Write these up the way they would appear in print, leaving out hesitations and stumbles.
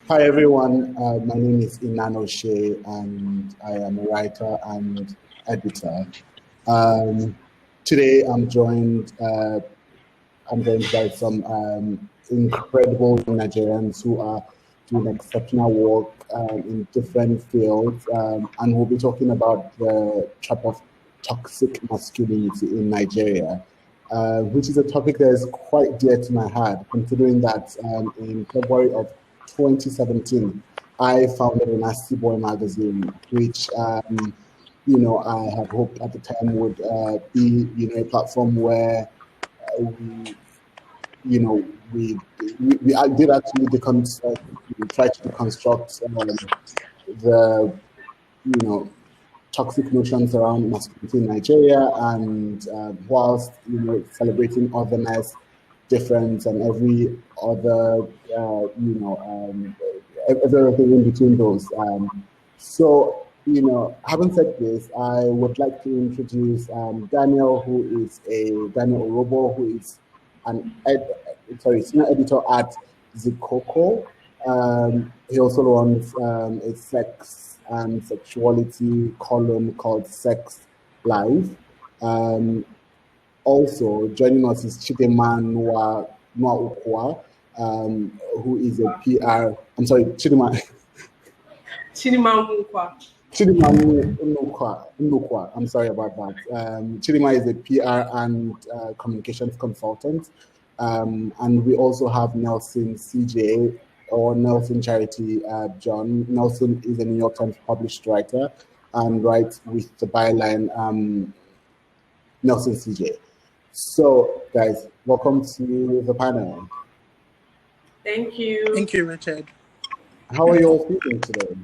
Hi everyone, my name is Inan O'Shea and I am a writer and editor. Today I'm joined by some incredible Nigerians who are doing exceptional work in different fields, and we'll be talking about the trap of toxic masculinity in Nigeria, which is a topic that is quite dear to my heart, considering that in February of 2017, I founded a Nasty Boy magazine, which I had hoped at the time would be a platform where we I did actually try to deconstruct the toxic notions around masculinity in Nigeria, and whilst celebrating otherness, difference, and every other everything in between those. So having said this, I would like to introduce Daniel, Daniel Orobo, who is senior editor at Zikoko. He also runs a sex and sexuality column called Sex Live. Also joining us is Chidema Noa Ukwa, who is a PR. I'm sorry, Chidema. Chidema Ukwa. Chidema Nnukwa. I'm sorry about that. Chidema is a PR and communications consultant. And we also have Nelson CJ, or Nelson Charity John. Nelson is a New York Times published writer and writes with the byline Nelson CJ. So, guys, welcome to the panel. Thank you. Thank you, Richard. How are you all feeling today?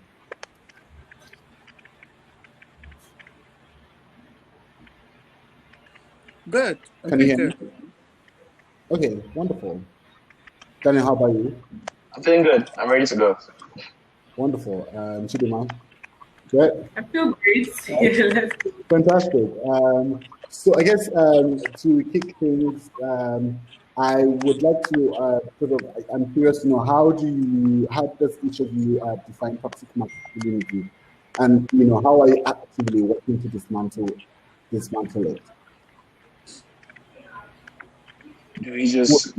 Good. Can you hear me? Okay, wonderful. Daniel, how about you? I'm feeling good. I'm ready to go. Wonderful. Chidema? Good? I feel great. Yeah, let's go. Fantastic. So I guess to kick things, I would like to I'm curious to know how does each of you define toxic masculinity, and how are you actively working to dismantle it? Do we just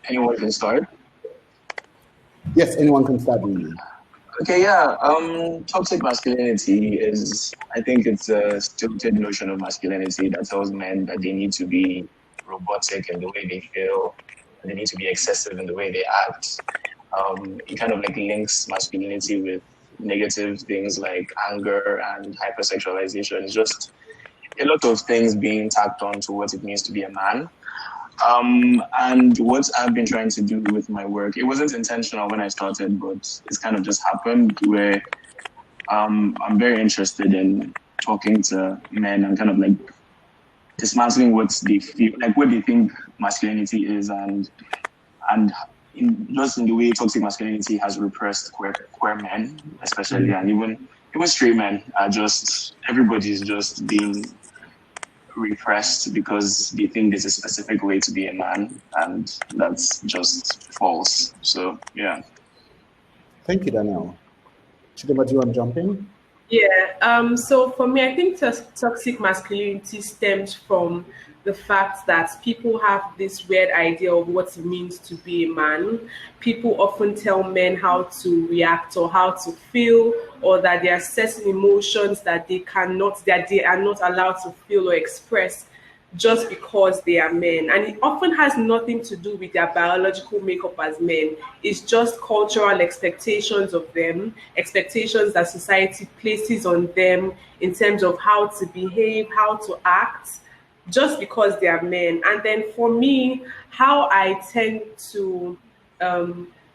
anyone can start? Yes, anyone can start really. Okay, yeah. Toxic masculinity is, I think it's a stilted notion of masculinity that tells men that they need to be robotic in the way they feel, and they need to be excessive in the way they act. It kind of like links masculinity with negative things like anger and hypersexualization. It's just a lot of things being tacked on to what it means to be a man. And what I've been trying to do with my work, it wasn't intentional when I started, but it's kind of just happened where I'm very interested in talking to men and kind of like dismantling what they feel, like what they think masculinity is, and just in the way toxic masculinity has repressed queer men, especially, and even straight men are everybody's just being repressed because they think there's a specific way to be a man, and that's just false. So yeah. Thank you, Daniel. Chidema, do you want to jump in? Yeah. So for me, I think toxic masculinity stems from the fact that people have this weird idea of what it means to be a man. People often tell men how to react or how to feel, or that there are certain emotions that they are not allowed to feel or express just because they are men. And it often has nothing to do with their biological makeup as men. It's just cultural expectations of them, expectations that society places on them in terms of how to behave, how to act, just because they are men. And then for me, how I tend to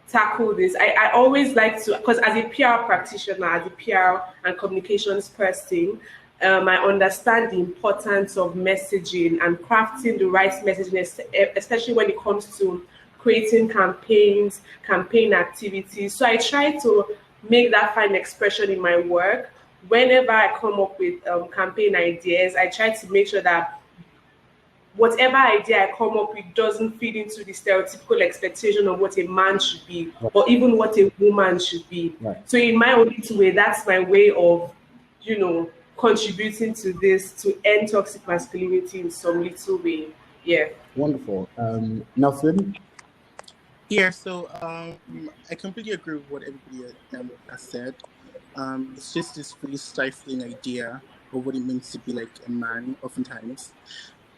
tackle this, I always like to, because as a PR practitioner, as a PR and communications person, I understand the importance of messaging and crafting the right messaging, especially when it comes to creating campaigns, campaign activities. So I try to make that fine expression in my work. Whenever I come up with campaign ideas, I try to make sure that whatever idea I come up with doesn't fit into the stereotypical expectation of what a man should be or even what a woman should be. Right. So in my own little way, that's my way of, contributing to this to end toxic masculinity in some little way. Yeah. Wonderful. Nelson? Yeah, so I completely agree with what everybody has said. It's just this really stifling idea of what it means to be like a man, oftentimes,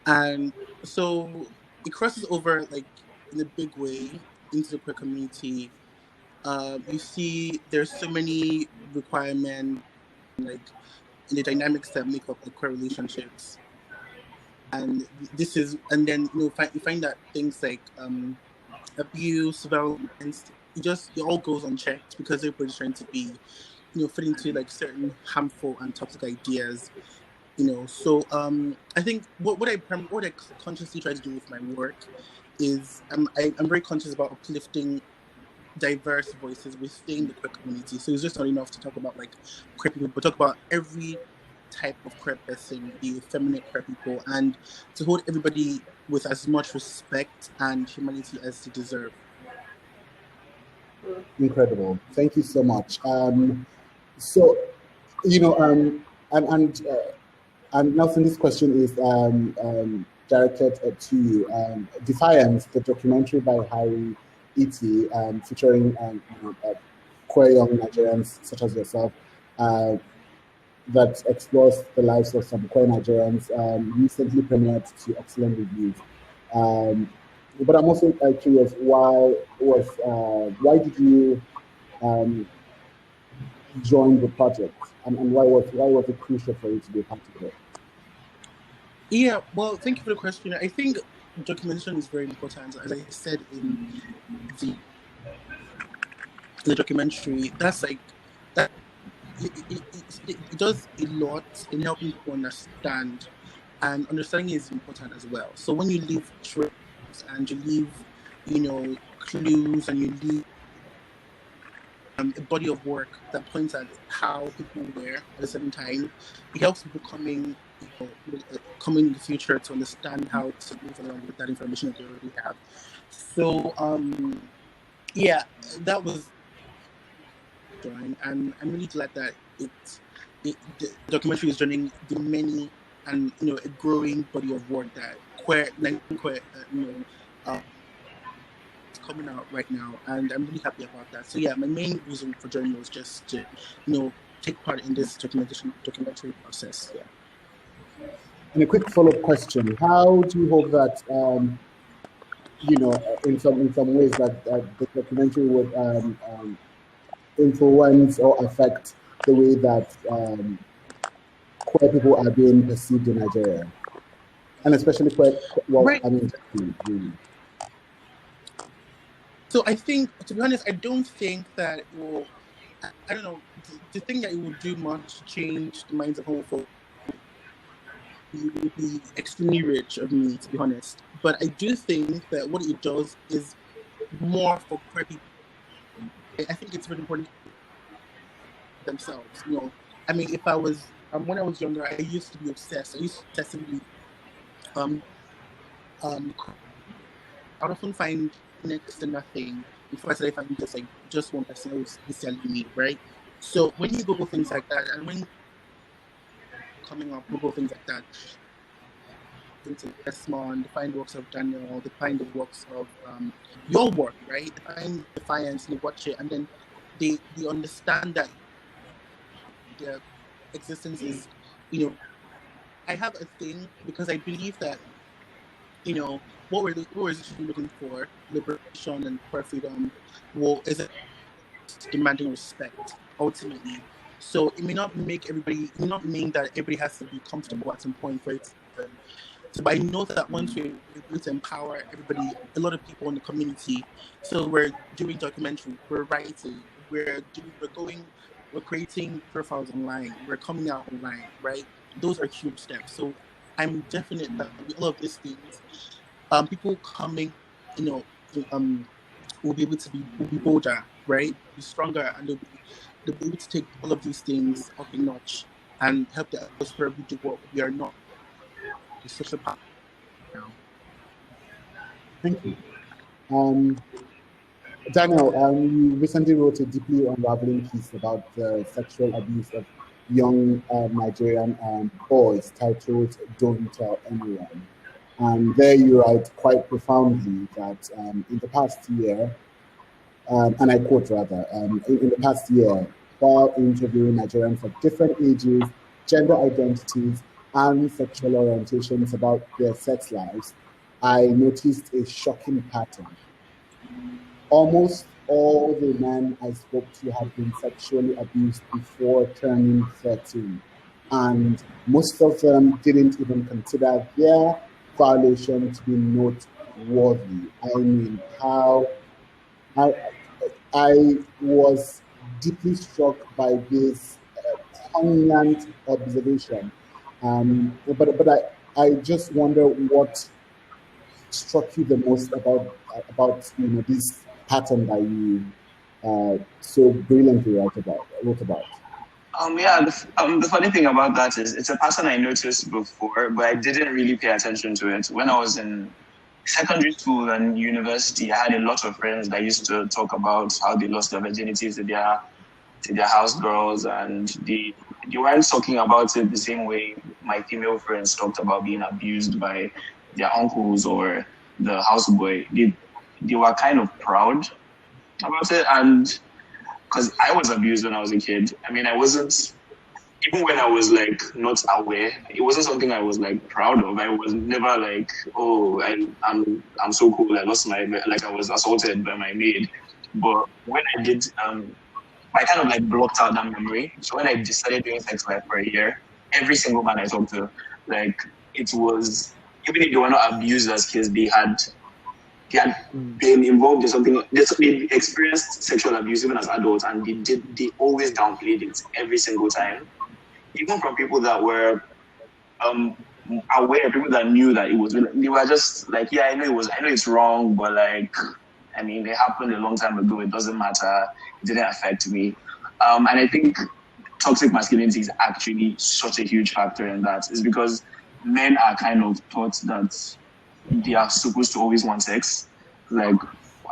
and so it crosses over like in a big way into the queer community. You see, there's so many requirements like in the dynamics that make up the queer relationships, and then you find that things like abuse, violence, it all goes unchecked because everybody's trying to be, fit into like certain harmful and toxic ideas. So I think what I consciously try to do with my work is I'm very conscious about uplifting diverse voices within the queer community. So it's just not enough to talk about like queer people, but talk about every type of queer person, the feminine queer people, and to hold everybody with as much respect and humanity as they deserve. Incredible. Thank you so much. So, and Nelson, this question is directed to you. Defiance, the documentary by Harry E.T., featuring queer young Nigerians such as yourself, that explores the lives of some queer Nigerians, recently premiered to excellent reviews. But I'm also curious, why did you join the project, and why was it crucial for you to be a part of it? Yeah, well, thank you for the question. I think documentation is very important. As I said in the documentary, that's like that. It does a lot in helping people understand, and understanding is important as well. So when you leave trails and you leave, clues, and you leave a body of work that points at how people were at a certain time, it helps people coming in the future to understand how to move along with that information that they already have. So yeah, that was join, and I'm really glad that the documentary is joining the many and a growing body of work that queer coming out right now, and I'm really happy about that. So yeah, my main reason for joining was just to take part in this documentary process. Yeah. And a quick follow-up question: how do you hope that in some ways that the documentary would influence or affect the way that queer people are being perceived in Nigeria, and especially queer? Right. Really. So I think, to be honest, I don't think that it will. I don't know. The thing that it will do much to change the minds of homophobes would be extremely rich of me, to be honest. But I do think that what it does is more for queer people. I think it's very important themselves. I mean, if I was when I was younger, I used to be obsessed. I used to obsessively I would often find next to nothing before I started finding just one person who was selling me, right? So when you Google things like that, and when coming up, Google things like that, into Desmond, find the works of Daniel, they find the works of your work, right? They find Defiance, they watch it, and then they understand that their existence is, I have a thing because I believe that, what we're looking for, liberation and queer freedom, is demanding respect, ultimately. So it may not mean that everybody has to be comfortable at some point for it to happen. So, but I know that once we're able to empower everybody, a lot of people in the community, so we're doing documentary, we're writing, we're creating profiles online, we're coming out online, right? Those are huge steps. So I'm definite that with all of these things, people coming, will be able to will be bolder, right? Be stronger, and they'll be able to take all of these things up a notch and help the others where we do what we are not. The social power. now. Thank you. Daniel, you recently wrote a deeply unraveling piece about the sexual abuse of young Nigerian boys titled Don't Tell Anyone. And there you write quite profoundly that in the past year, and I quote rather, in the past year, while interviewing Nigerians of different ages, gender identities, and sexual orientations about their sex lives, I noticed a shocking pattern. Almost all the men I spoke to had been sexually abused before turning 13. And most of them didn't even consider their violation to be noteworthy. I mean, how I, I was deeply struck by this poignant observation. But I just wonder what struck you the most about this pattern that you so brilliantly wrote about. Yeah, the funny thing about that is it's a pattern I noticed before, but I didn't really pay attention to it. When I was in secondary school and university, I had a lot of friends that used to talk about how they lost their virginity to their house girls, and they weren't talking about it the same way my female friends talked about being abused by their uncles or the houseboy. They were kind of proud about it, and because I was abused when I was a kid. I mean, I wasn't, even when I was like not aware, it wasn't something I was like proud of. I was never like, oh, I'm so cool. I lost my, like I was assaulted by my maid. But when I did, I kind of like blocked out that memory. So when I decided doing sex life for a year, every single man I talked to, like it was, even if they were not abused as kids, they had been involved in something. They experienced sexual abuse even as adults, and they always downplayed it every single time. Even from people that were aware, people that knew that it was, they were just like, yeah, I know it's wrong, but like, I mean, it happened a long time ago. It doesn't matter. It didn't affect me. And I think toxic masculinity is actually such a huge factor in that. It's because men are kind of taught that they are supposed to always want sex. Like,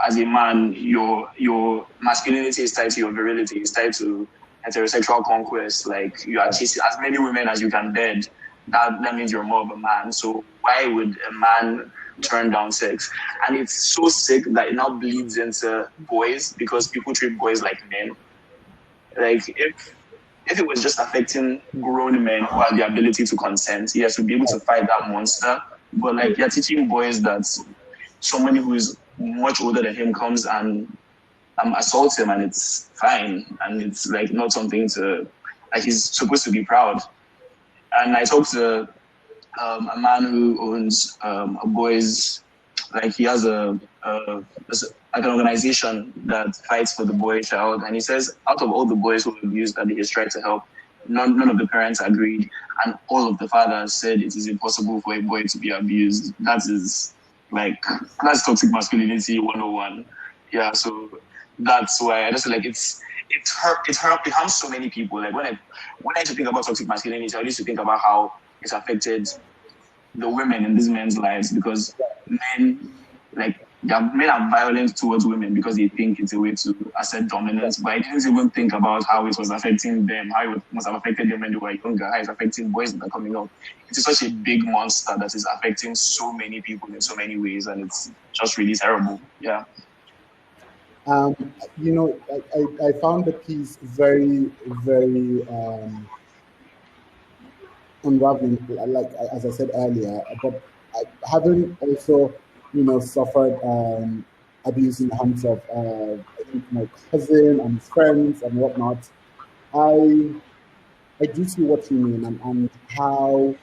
as a man, your masculinity is tied to your virility. It's tied to heterosexual conquest. Like, you are chasing as many women as you can bed. That means you're more of a man. So why would a man turn down sex? And it's so sick that it now bleeds into boys because people treat boys like men. Like, if it was just affecting grown men who have the ability to consent, yes, we'd be able to fight that monster. But like, you're teaching boys that somebody who is much older than him comes and assaults him, and it's fine, and it's like not something to, like, he's supposed to be proud. And I talked to a man who owns a boys, like he has like an organization that fights for the boy child, and he says out of all the boys who were abused that he has tried to help, none of the parents agreed, and all of the fathers said it is impossible for a boy to be abused. That's toxic masculinity 101. Yeah, so that's why I just like it harms so many people. Like when I used to think about toxic masculinity, I used to think about how it's affected the women in these men's lives, because men are violent towards women because they think it's a way to assert dominance. But I didn't even think about how it was affecting them, how it must have affected them when they were younger, how it's affecting boys that are coming up. It is such a big monster that is affecting so many people in so many ways, and it's just really terrible. Yeah. I found the piece very, very unraveling, like as I said earlier, but having also, suffered abuse in the hands of I think my cousin and his friends and whatnot, I do see what you mean, and how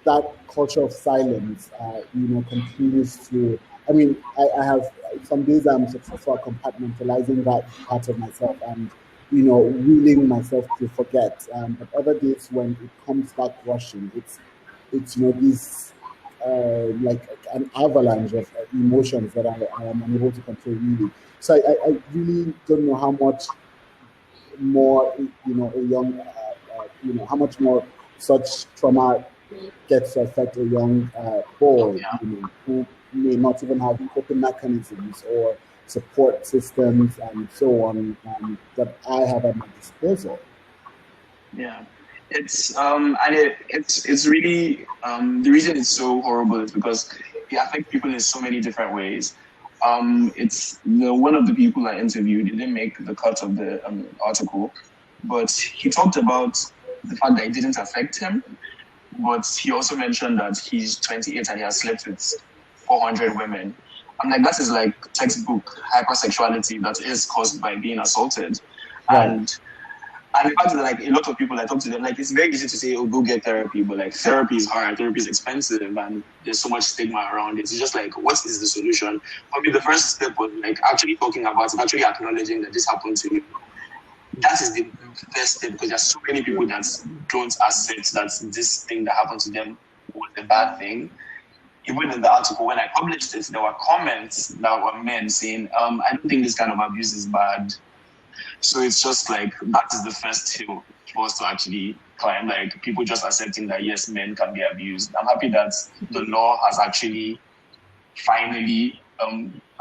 that culture of silence, continues to. I mean, I have some days I'm successful at compartmentalizing that part of myself and, willing myself to forget. But other days when it comes back rushing, it's this like an avalanche of emotions that I am unable to control really. So I really don't know how much more, a young, how much more such trauma gets to affect a young boy, Yeah. who may not even have coping mechanisms or support systems and so on, that I have at my disposal. Yeah, it's really the reason it's so horrible is because it affects people in so many different ways. It's one of the people I interviewed. He didn't make the cut of the article, but he talked about the fact that it didn't affect him. But he also mentioned that he's 28 and he has slept with 400 women. I'm like, that is like textbook hypersexuality that is caused by being assaulted, Right. and the fact that like a lot of people I talk to them, like it's very easy to say, oh, go get therapy, but like therapy is hard, therapy is expensive, and there's so much stigma around it. It's just like, what is the solution? For me, the first step was like actually talking about it, actually acknowledging that this happened to you. That is the best step because there's so many people that don't accept that this thing that happened to them was a bad thing. Even in the article, when I published it, there were comments that were men saying, I don't think this kind of abuse is bad. So it's just like that is the first hill for us to actually climb. Like people just accepting that yes, men can be abused. I'm happy that the law has actually finally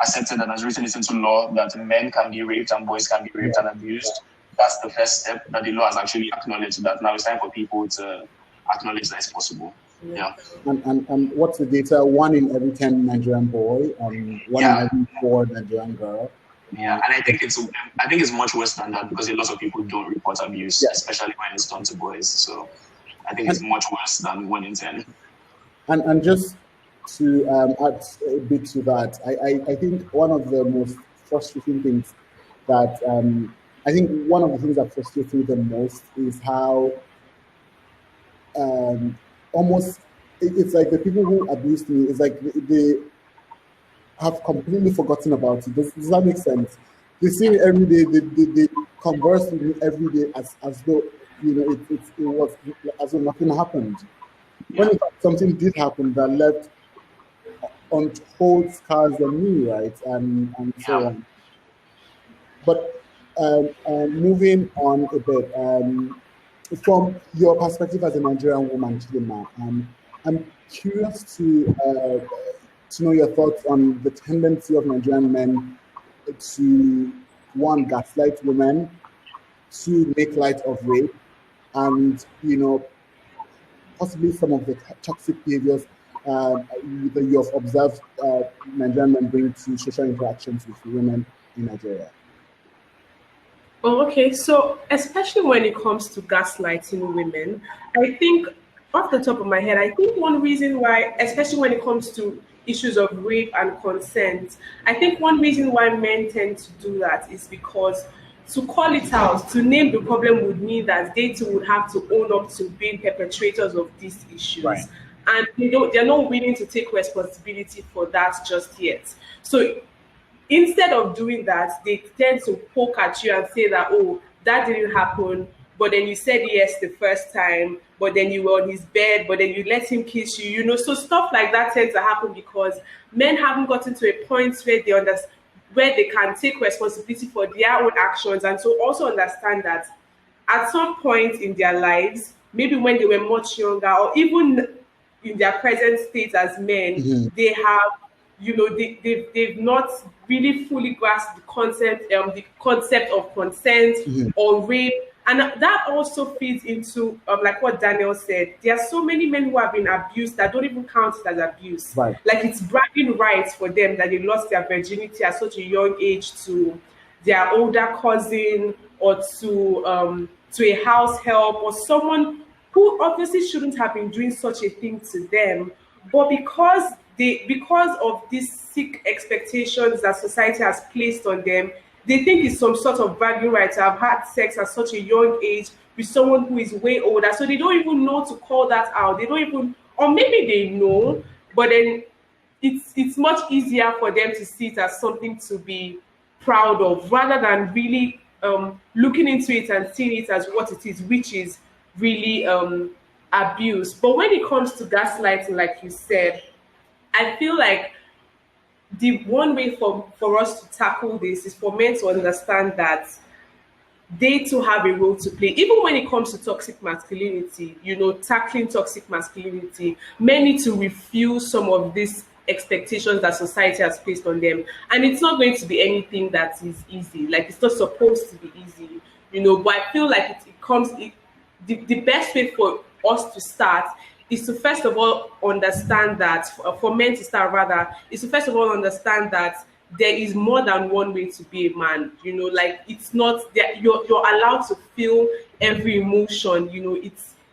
accepted and has written it into law that men can be raped and boys can be raped and abused. That's the first step that the law has actually acknowledged that now it's time for people to acknowledge that it's possible. Yeah. And what's the data? 1 in every 10 Nigerian boy, 1 in every 4 Nigerian girl. Yeah, and I think it's much worse than that because a lot of people don't report abuse, especially when it's done to boys. So I think it's much worse than 1 in 10. And just to add a bit to that, I think one of the most frustrating things that I think one of the things that frustrates me the most is how almost it's like the people who abused me is like they have completely forgotten about it. Does that make sense? They see me every day. They converse with me every day as though it was as though nothing happened. When in fact something did happen that left untold scars on me, right, and so on. But moving on a bit, from your perspective as a Nigerian woman, Chidinma, I'm curious to know your thoughts on the tendency of Nigerian men to, 1, gaslight women, 2, make light of rape, and possibly some of the toxic behaviors that you have observed Nigerian men bring to social interactions with women in Nigeria. Oh, okay. So, especially when it comes to gaslighting women, I think, off the top of my head, I think one reason why, especially when it comes to issues of rape and consent, I think one reason why men tend to do that is because to call it out, to name the problem would mean that they too would have to own up to being perpetrators of these issues. Right. And they're not willing to take responsibility for that just yet. So instead of doing that, they tend to poke at you and say that, oh, that didn't happen, but then you said yes the first time, but then you were on his bed, but then you let him kiss you, so stuff like that tends to happen because men haven't gotten to a point where they understand, where they can take responsibility for their own actions, and so also understand that at some point in their lives, maybe when they were much younger or even in their present state as men, they have they've not really fully grasped the concept of consent or rape. And that also feeds into like what Daniel said. There are so many men who have been abused that don't even count it as abuse. Right. Like it's bragging rights for them that they lost their virginity at such a young age to their older cousin or to a house help or someone who obviously shouldn't have been doing such a thing to them, but because of these sick expectations that society has placed on them, they think it's some sort of bragging right to have had sex at such a young age with someone who is way older. So they don't even know to call that out. They don't even, or maybe they know, but then it's much easier for them to see it as something to be proud of rather than really looking into it and seeing it as what it is, which is really abuse. But when it comes to gaslighting, like you said, I feel like the one way for us to tackle this is for men to understand that they too have a role to play. Even when it comes to toxic masculinity, tackling toxic masculinity, men need to refuse some of these expectations that society has placed on them. And it's not going to be anything that is easy. Like, it's not supposed to be easy, but I feel like the best way for us to start is to first of all understand that, for men to start rather, is to first of all understand that there is more than one way to be a man. Like, it's not that you're allowed to feel every emotion.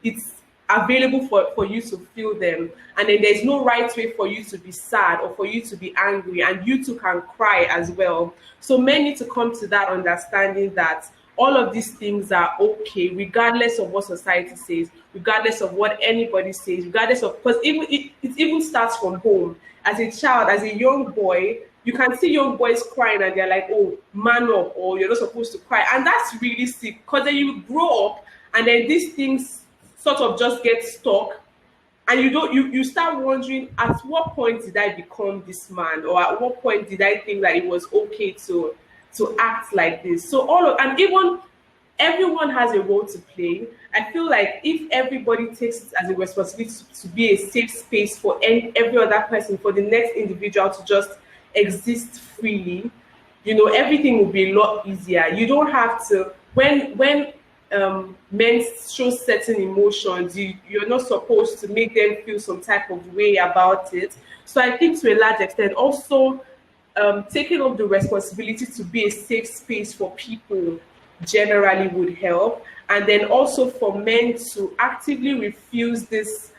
It's available for you to feel them, and then there's no right way for you to be sad or for you to be angry, and you too can cry as well. So men need to come to that understanding that all of these things are okay, regardless of what society says, regardless of what anybody says, regardless of, because it even starts from home. As a child, as a young boy, you can see young boys crying and they're like, oh, man up, or you're not supposed to cry. And that's really sick, because then you grow up and then these things sort of just get stuck, and you start wondering, at what point did I become this man, or at what point did I think that it was okay to act like this? So and even everyone has a role to play. I feel like if everybody takes it as a responsibility to be a safe space for every other person, for the next individual to just exist freely, everything will be a lot easier. You don't have to, when men show certain emotions, you're not supposed to make them feel some type of way about it. So I think to a large extent also, taking up the responsibility to be a safe space for people generally would help. And then also for men to actively refuse this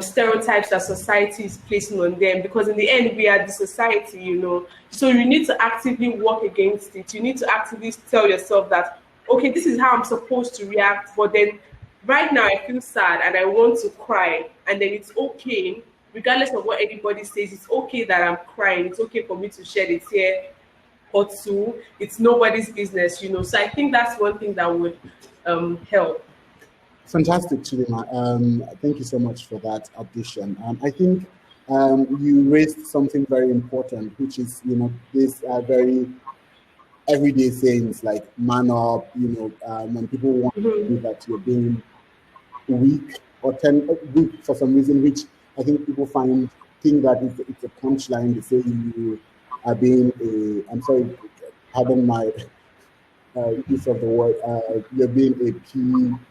stereotypes that society is placing on them, because in the end we are the society, so you need to actively work against it. You need to actively tell yourself that, okay, this is how I'm supposed to react, but then right now I feel sad and I want to cry, and then it's okay, regardless of what anybody says. It's okay that I'm crying. It's okay for me to shed a tear or two. It's nobody's business, So I think that's one thing that would help. Fantastic, Chidima. Thank you so much for that addition. I think you raised something very important, which is, this very everyday sayings like man up, when people want to do that, you're being weak or weak for some reason, which I think people think that it's a punchline. They say you are being I'm sorry, pardon my use of the word, you're being a P,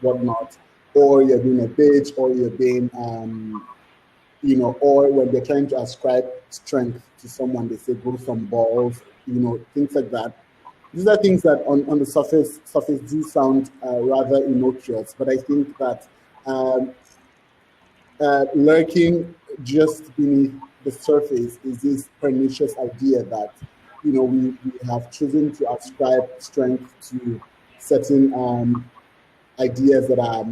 whatnot, or you're being a bitch, or you're being, or when they're trying to ascribe strength to someone, they say grow some balls, things like that. These are things that on the surface do sound rather innocuous, but I think that lurking just beneath the surface is this pernicious idea that, we have chosen to ascribe strength to certain ideas that are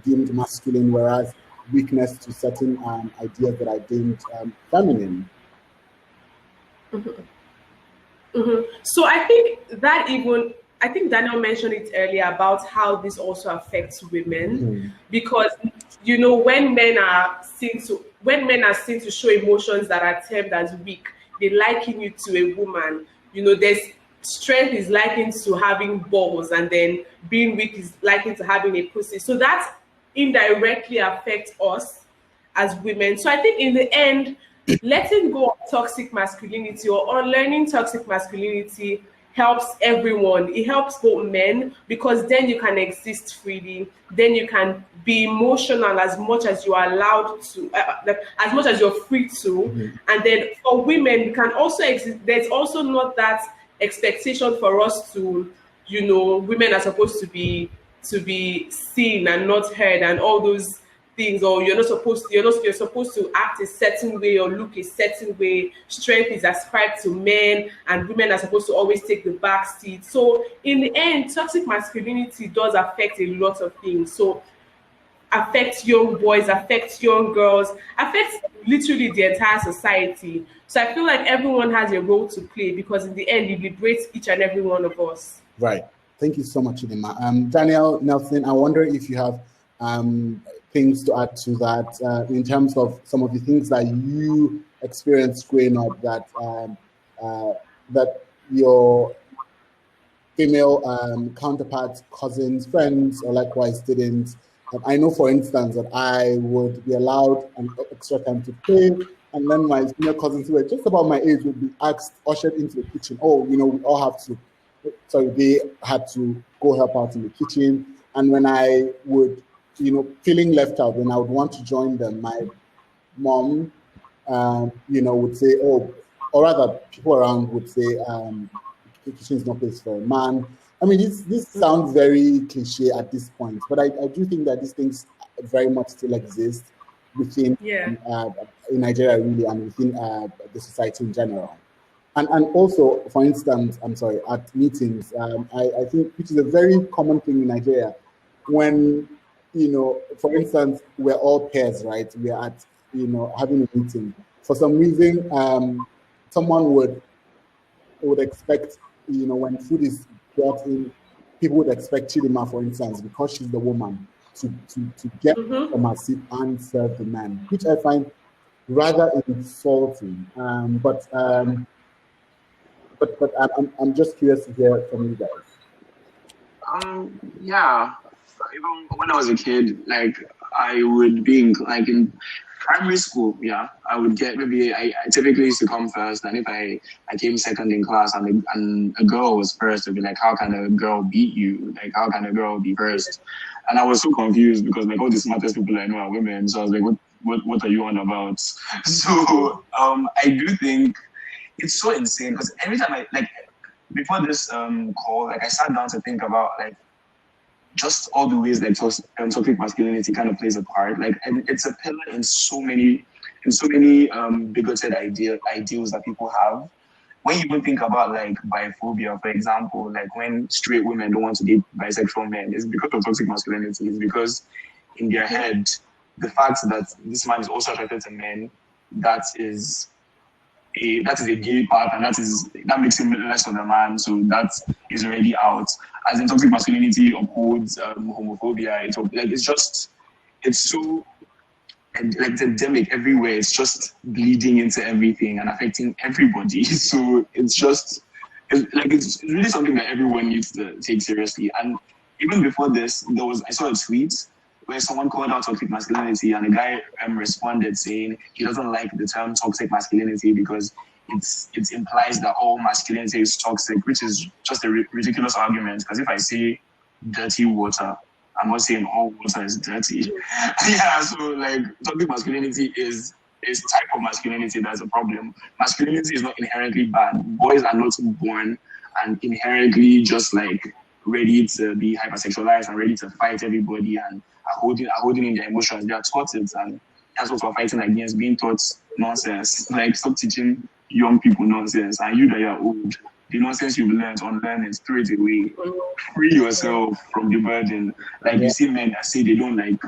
deemed masculine, whereas weakness to certain ideas that are deemed feminine. So I think Daniel mentioned it earlier about how this also affects women, because when men are seen to show emotions that are termed as weak, they liken you to a woman. There's strength is likened to having balls, and then being weak is likened to having a pussy. So that indirectly affects us as women. So I think in the end, letting go of toxic masculinity or unlearning toxic masculinity helps everyone. It helps both men, because then you can exist freely. Then you can be emotional as much as you are allowed to, as much as you're free to. And then for women, you can also exist. There's also not that expectation for us to, women are supposed to be seen and not heard and all those things, or you're supposed to act a certain way or look a certain way. Strength is ascribed to men, and women are supposed to always take the back seat. So in the end, toxic masculinity does affect a lot of things. So affects young boys, affects young girls, affects literally the entire society. So I feel like everyone has a role to play, because in the end, it liberates each and every one of us. Right. Thank you so much, Chidima. Daniel, Nelson, I wonder if you have things to add to that in terms of some of the things that you experienced growing up that that your female counterparts, cousins, friends, or likewise students. I know, for instance, that I would be allowed an extra time to play, and then my female cousins who were just about my age would be ushered into the kitchen. Oh, we all have to. So they had to go help out in the kitchen, and when I would, feeling left out, when I would want to join them, my mom, would say, oh, or rather, people around would say, the kitchen is not place for a man. I mean, this sounds very cliche at this point, but I do think that these things very much still exist within in Nigeria, really, and within the society in general. And also, for instance, I'm sorry, at meetings, I think, which is a very common thing in Nigeria, when, for instance, we're all pairs, right? We're at, having a meeting. For some reason, someone would expect, when food is brought in, people would expect Chidima, for instance, because she's the woman, to get from her seat and serve the man, which I find rather insulting. But I'm just curious to hear from you guys. Yeah. Even when I was a kid, like I would be in primary school, yeah, I would get I typically used to come first, and if I came second in class and a girl was first, it'd be like, how can a girl beat you? Like, how can a girl be first? And I was so confused because like all the smartest people I know are women, so I was like, what are you on about? So I do think it's so insane because every time before this call, like I sat down to think about like just all the ways that toxic masculinity kind of plays a part. Like, and it's a pillar in so many bigoted ideals that people have. When you even think about like biphobia, for example, like when straight women don't want to date bisexual men, it's because of toxic masculinity. It's because in their head, the fact that this man is also attracted to men, that is a gay part, and that makes him less of a man. So that is already out. As in, toxic masculinity upholds homophobia. It's so like it's endemic everywhere. It's just bleeding into everything and affecting everybody. So it's really something that everyone needs to take seriously. And even before this, I saw a tweet where someone called out toxic masculinity, and a guy responded saying he doesn't like the term toxic masculinity because it implies that all masculinity is toxic, which is just a ridiculous argument. Because if I say dirty water, I'm not saying all water is dirty. Yeah, so like toxic masculinity is type of masculinity that's a problem. Masculinity is not inherently bad. Boys are not born and inherently just like ready to be hypersexualized and ready to fight everybody and are holding in their emotions. They are taught it, and that's what we're fighting against, being taught nonsense. Like, stop teaching young people nonsense. And you that are old, the nonsense you've learned, unlearn it, throw it away. Free yourself from the burden. Like, you see men that say they don't like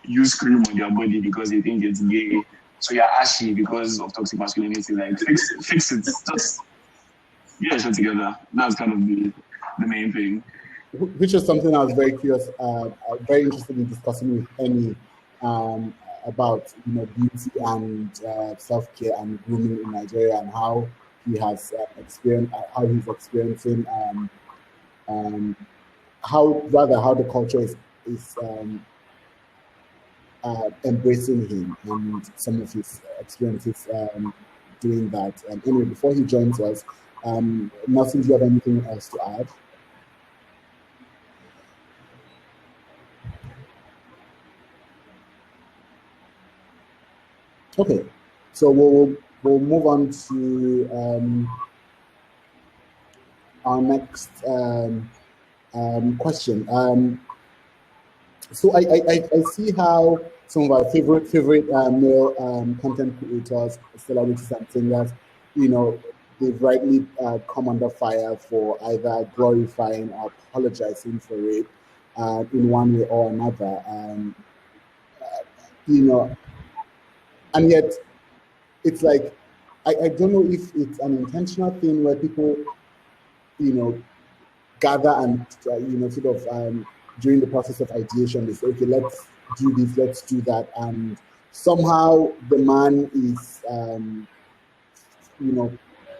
use cream on their body because they think it's gay. So you're ashy because of toxic masculinity. Like, fix it. Just get your shit together. That's kind of the main thing. Which is something I was very curious, very interested in discussing with Eni about, beauty and self-care and grooming in Nigeria, and how he has how he's experiencing, how the culture is embracing him and some of his experiences doing that. Anyway, before he joins us, Nelson, do you have anything else to add? Okay, so we'll move on to our next question. So I see how some of our favorite male content creators, celebrities, and singers, they've rightly come under fire for either glorifying or apologizing for rape in one way or another. And yet, it's like, I don't know if it's an intentional thing where people, gather and, sort of during the process of ideation, they say, okay, let's do this, let's do that. And somehow the man is,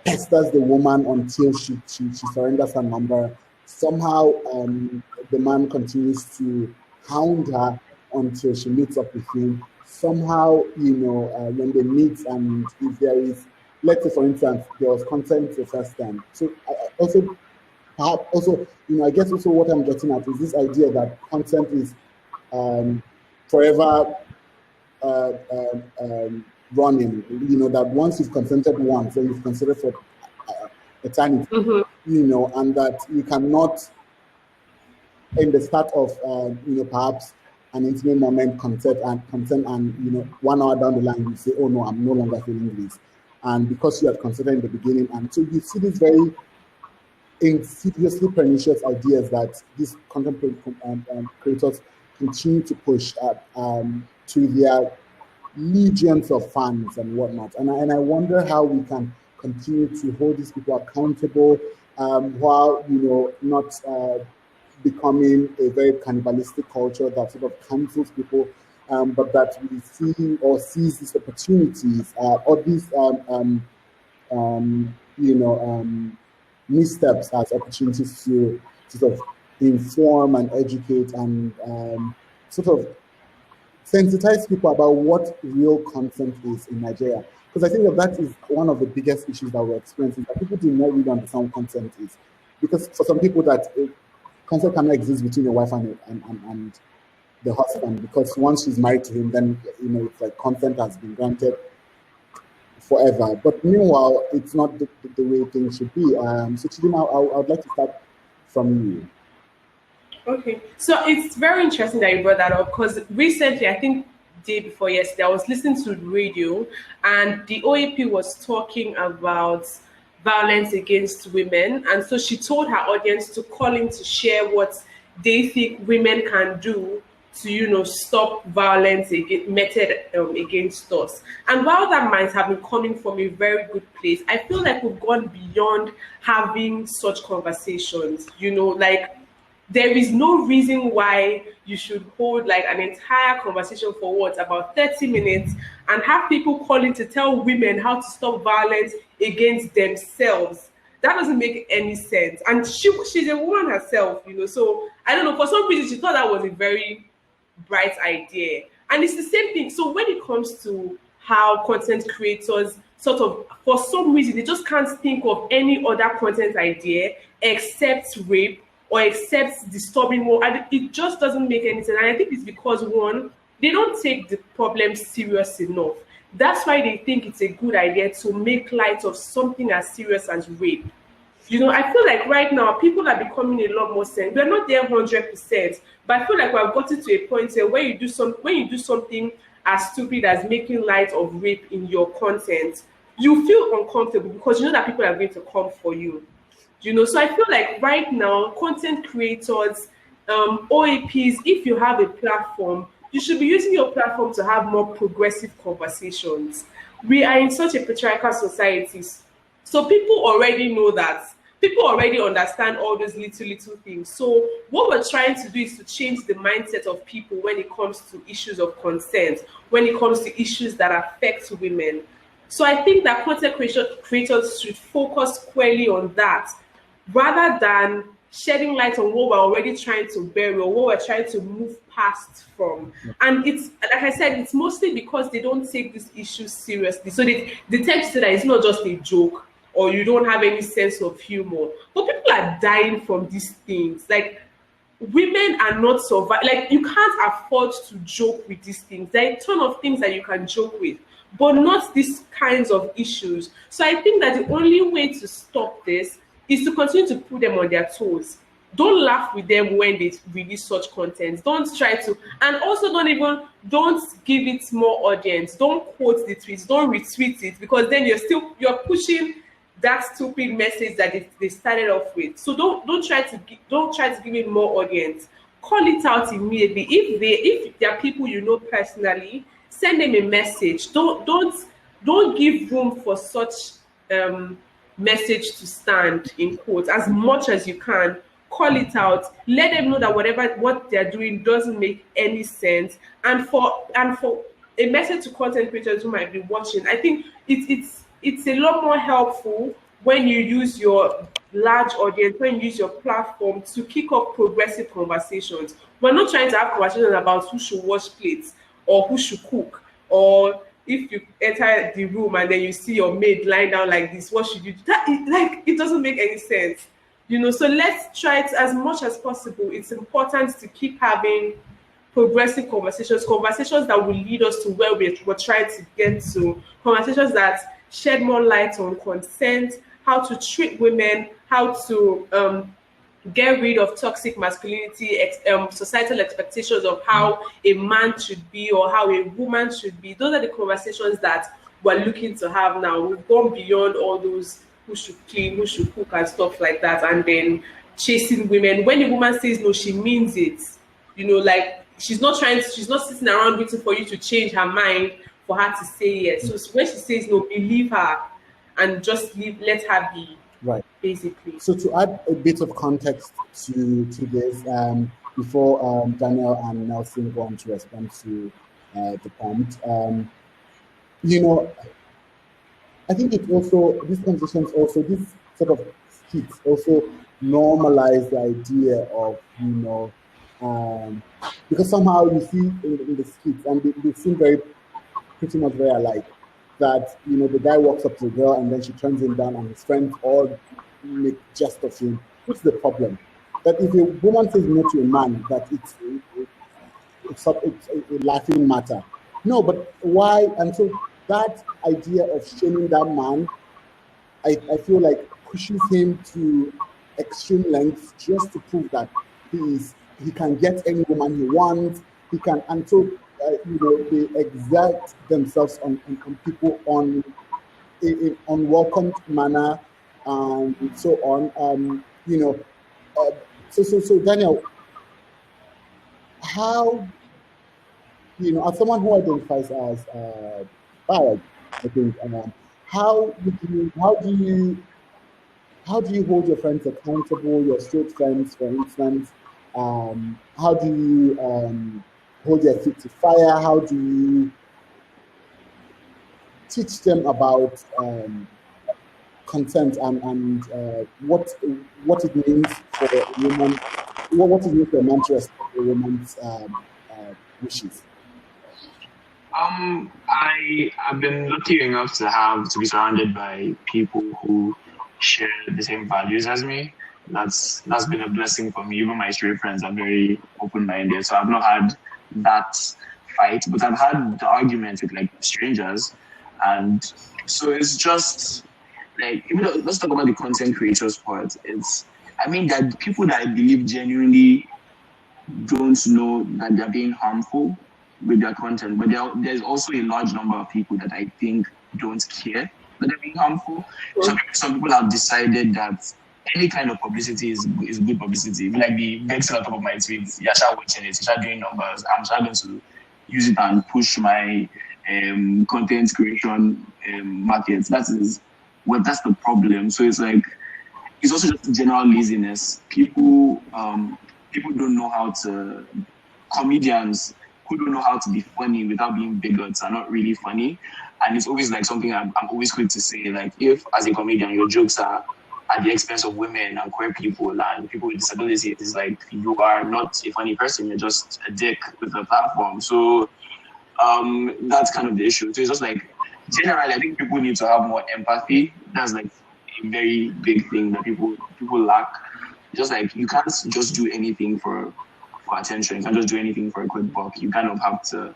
pesters the woman until she surrenders her number somehow the man continues to hound her until she meets up with him. Somehow, when they meet, and if there is, let's say for instance, there was consent the first time. So also, perhaps also, I guess also what I'm getting at is this idea that consent is forever running. That once you've consented once, then you've consented for eternity. And that you cannot, in the start of perhaps an intimate moment, consent, and 1 hour down the line you say, oh no, I'm no longer feeling this, and because you had consented in the beginning. And so you see these very insidiously pernicious ideas that these content creators continue to push to their legions of fans and whatnot. And I wonder how we can continue to hold these people accountable while not becoming a very cannibalistic culture that sort of cancels people, but that we see or sees these opportunities or these missteps as opportunities to sort of inform and educate and sort of sensitize people about what real consent is in Nigeria. Because I think that is one of the biggest issues that we're experiencing, that people do not really understand what consent is. Because for some people, that consent cannot exist between your wife and the husband, because once she's married to him, then it's like consent has been granted forever. But meanwhile, it's not the way things should be. So Chidima, I would like to start from you. Okay, so it's very interesting that you brought that up, because recently, I think day before yesterday, I was listening to the radio, and the OAP was talking about violence against women, and so she told her audience to call in to share what they think women can do to stop violence meted against us. And while that might have been coming from a very good place, I feel like we've gone beyond having such conversations. Like, there is no reason why you should hold like an entire conversation for about 30 minutes and have people calling to tell women how to stop violence against themselves. That doesn't make any sense. And she's a woman herself, so I don't know, for some reason she thought that was a very bright idea. And it's the same thing. So when it comes to how content creators sort of, for some reason, they just can't think of any other content idea except rape or except disturbing more, and it just doesn't make any sense. And I think it's because, one, they don't take the problem serious enough. That's why they think it's a good idea to make light of something as serious as rape. I feel like right now people are becoming a lot more sensitive. We're not there 100%, but I feel like we've gotten to a point where when you do something as stupid as making light of rape in your content, you feel uncomfortable because you know that people are going to come for you. So I feel like right now, content creators, OAPs, if you have a platform, you should be using your platform to have more progressive conversations. We are in such a patriarchal society, so people already know that. People already understand all those little things. So what we're trying to do is to change the mindset of people when it comes to issues of consent, when it comes to issues that affect women. So I think that content creators should focus squarely on that, rather than shedding light on what we're already trying to bury or what we're trying to move past from. And it's, like I said, it's mostly because they don't take these issues seriously. So they tend to say that it's not just a joke or you don't have any sense of humor. But people are dying from these things. Like, women are not surviving. Like, you can't afford to joke with these things. There are a ton of things that you can joke with, but not these kinds of issues. So I think that the only way to stop this is to continue to put them on their toes. Don't laugh with them when they release such content. Don't try to, and also don't give it more audience. Don't quote the tweets, don't retweet it, because then you're pushing that stupid message that they started off with. So don't try to give it more audience. Call it out immediately. If there are people you know personally, send them a message. Don't give room for such message to stand, in quotes, as much as you can. Call it out. Let them know that what they're doing doesn't make any sense. And for a message to content creators who might be watching, I think it's a lot more helpful when you use your large audience, when you use your platform to kick off progressive conversations. We're not trying to have conversations about who should wash plates or who should cook, or if you enter the room and then you see your maid lying down like this, what should you do? Like, it doesn't make any sense. So let's try it as much as possible. It's important to keep having progressive conversations that will lead us to where we're trying to get to, conversations that shed more light on consent, how to treat women, how to get rid of toxic masculinity, societal expectations of how a man should be or how a woman should be. Those are the conversations that we're looking to have now. We've gone beyond all those who should clean, who should cook, and stuff like that, and then chasing women. When a woman says no, she means it. Like, she's not sitting around waiting for you to change her mind for her to say yes. So when she says no, believe her and just let her be. Right. Basically. So to add a bit of context to this, before Daniel and Nelson go on to respond to the prompt, I think it also, these conversations also, this sort of skits also normalize the idea of, because somehow you see in the skits, and they seem pretty much very alike, that, the guy walks up to the girl and then she turns him down and his friends all make jest of him. What's the problem? That if a woman says no to a man, that it's a laughing matter. No, but why? And so that idea of shaming that man, I feel like pushes him to extreme lengths just to prove that he can get any woman he wants. He can, and so they exert themselves on people on in unwelcomed manner and so on. So Daniel, how, as someone who identifies as bi, I think, how do you hold your friends accountable, your straight friends, for instance? How do you hold their feet to fire? How do you teach them about consent and what it means for a woman, what it means for a man to respect a woman's wishes? I've been lucky enough to be surrounded by people who share the same values as me. That's been a blessing for me. Even my straight friends are very open-minded, so I've not had that fight, but I've had the argument with like strangers, and so it's just like, let's talk about the content creators part. That people that I believe genuinely don't know that they're being harmful with their content, but there's also a large number of people that I think don't care that they're being harmful. Some people have decided that any kind of publicity is good publicity. Like the next on top of my tweets, you're watching it, you're doing numbers. I'm going to use it and push my content creation markets. That's the problem. So it's like, it's also just general laziness. People don't know how to. Comedians who don't know how to be funny without being bigots are not really funny. And it's always like something I'm always quick to say. Like, if as a comedian your jokes are at the expense of women and queer people and people with disabilities, it's like, you are not a funny person, you're just a dick with a platform. So that's kind of the issue. So it's just like, generally, I think people need to have more empathy. That's like a very big thing that people lack. Just like, you can't just do anything for attention. You can't just do anything for a quick buck. You kind of have to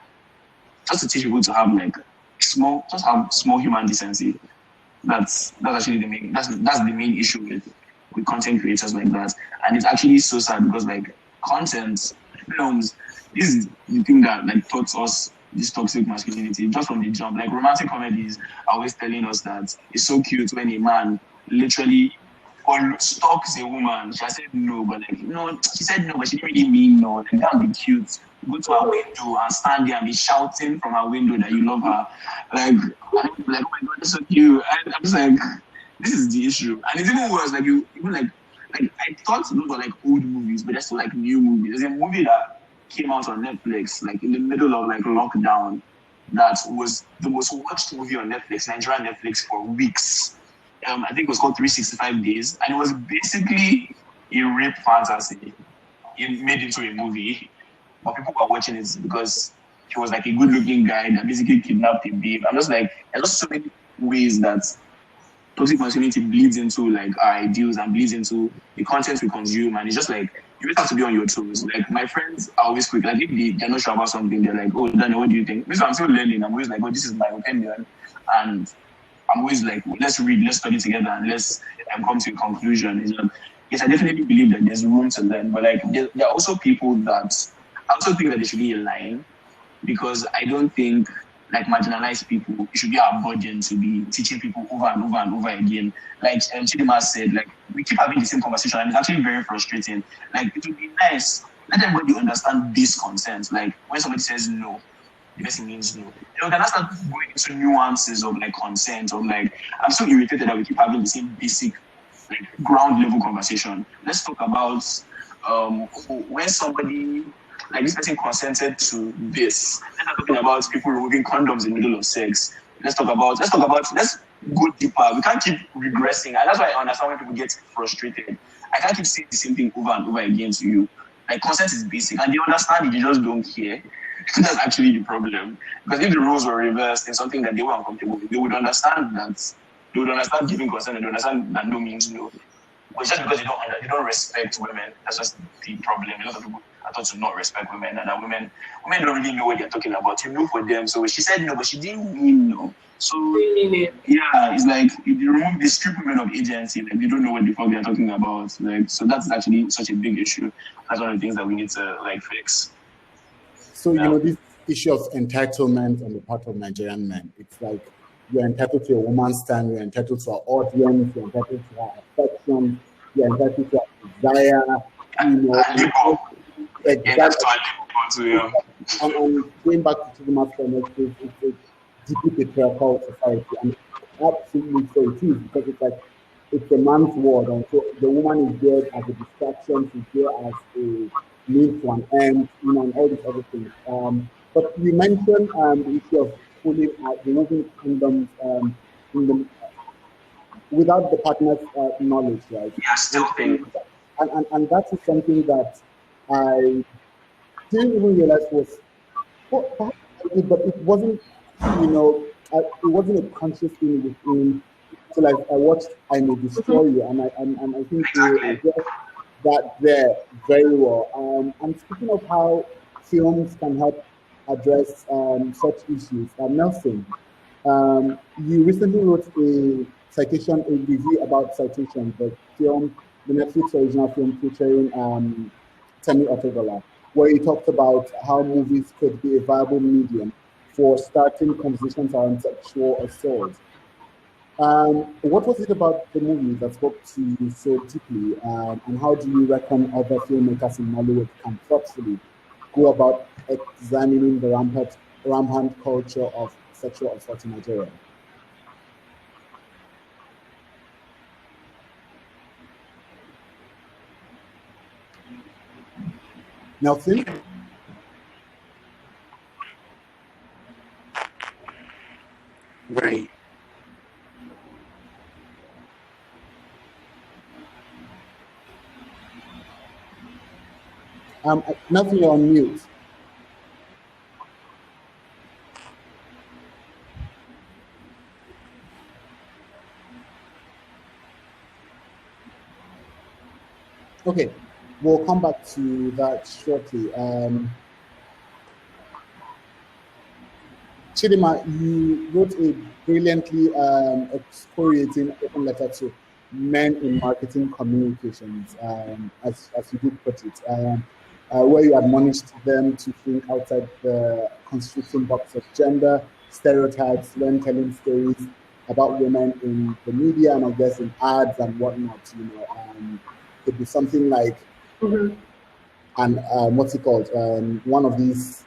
teach people to have like small human decency. That's actually the main issue with content creators like that. And it's actually so sad because like content films, this is the thing that like taught us this toxic masculinity just from the jump. Like, romantic comedies are always telling us that it's so cute when a man literally stalks a woman. She said no, but like, no, she said no, but she didn't really mean no. Like, that would be cute. Go to her window and stand there and be shouting from her window that you love her. Like, oh my God, that's so cute. And I'm just like, this is the issue. And it's even worse. Like, I thought those were like old movies, but they're still like new movies. There's a movie that came out on Netflix, like in the middle of like lockdown, that was the most watched movie on Netflix, Nigerian Netflix, for weeks. I think it was called 365 Days, and it was basically a rape fantasy. It made into a movie, but people were watching it because he was like a good-looking guy that basically kidnapped a babe. I'm just like, there's just so many ways that toxic masculinity bleeds into like our ideals and bleeds into the content we consume, and it's just like you just have to be on your toes. Like my friends are always quick. Like if they're not sure about something, they're like, "Oh, Daniel, what do you think?" Because I'm still learning. I'm always like, "Oh, this is my opinion," and I'm always like, let's read, let's study together, and let's come to a conclusion. Is that yes, I definitely believe that there's room to learn, but like there are also people that I also think that there should be a line, because I don't think like marginalized people, it should be our burden to be teaching people over and over and over again. Like Chidima said, like we keep having the same conversation, and it's actually very frustrating. Like it would be nice, let everybody understand this consent. Like when somebody says no, the person means no. You know, then I start going into nuances of like consent, of like I'm so irritated that we keep having the same basic like ground level conversation. Let's talk about when somebody like this person consented to this. Let's not talking about people removing condoms in the middle of sex. Let's go deeper. We can't keep regressing. And that's why I understand when people get frustrated. I can't keep saying the same thing over and over again to you. Like consent is basic and they understand it, they just don't care. That's actually the problem. Because if the roles were reversed in something that they were uncomfortable with, they would understand giving consent and they would understand that no means no. But it's just because they don't respect women. That's just the problem. A lot of people are taught to not respect women, and that women don't really know what they're talking about. You know for them. So she said no, but she didn't mean no. So yeah, it's like if you remove the strip women of agency, like they don't know what the fuck they're talking about. Like so that's actually such a big issue. That's one of the things that we need to like fix. So you know this issue of entitlement on the part of Nigerian men. It's like you're entitled to a woman's stand, you're entitled to our audience, you're entitled to our affection, you're entitled to our desire, you know. Exactly. And going back to the masculine space, it's a deeply patriarchal society, and absolutely so it is, because it's like it's a man's world, and so the woman is there as a distraction, she's there as a means to an end, you know, and all these other things. But you mentioned the issue of removing condoms in the, without the partner's knowledge, right? Yeah, still think. And that is something that I didn't even realize was, but it wasn't, you know, it wasn't a conscious thing within. So like I watched I May Destroy You, and I think they addressed that there very well. And speaking of how films can help address such issues, Nelson, you recently wrote a review about Citation, the Netflix original film featuring Temi Otedola, where you talked about how movies could be a viable medium for starting conversations around sexual assault. What was it about the movie that spoke to you so deeply, and how do you reckon other filmmakers in Nollywood can thoughtfully go about examining the rampant culture of sexual assault in Nigeria? Nelson? Right. Nelson, you're on mute. Okay, we'll come back to that shortly. Chidima, you wrote a brilliantly excoriating open letter to men in marketing communications, as you did put it, where you admonished them to think outside the constricting box of gender, stereotypes, when telling stories about women in the media and I guess in ads and whatnot. You know, could be something like, and what's it called? One of these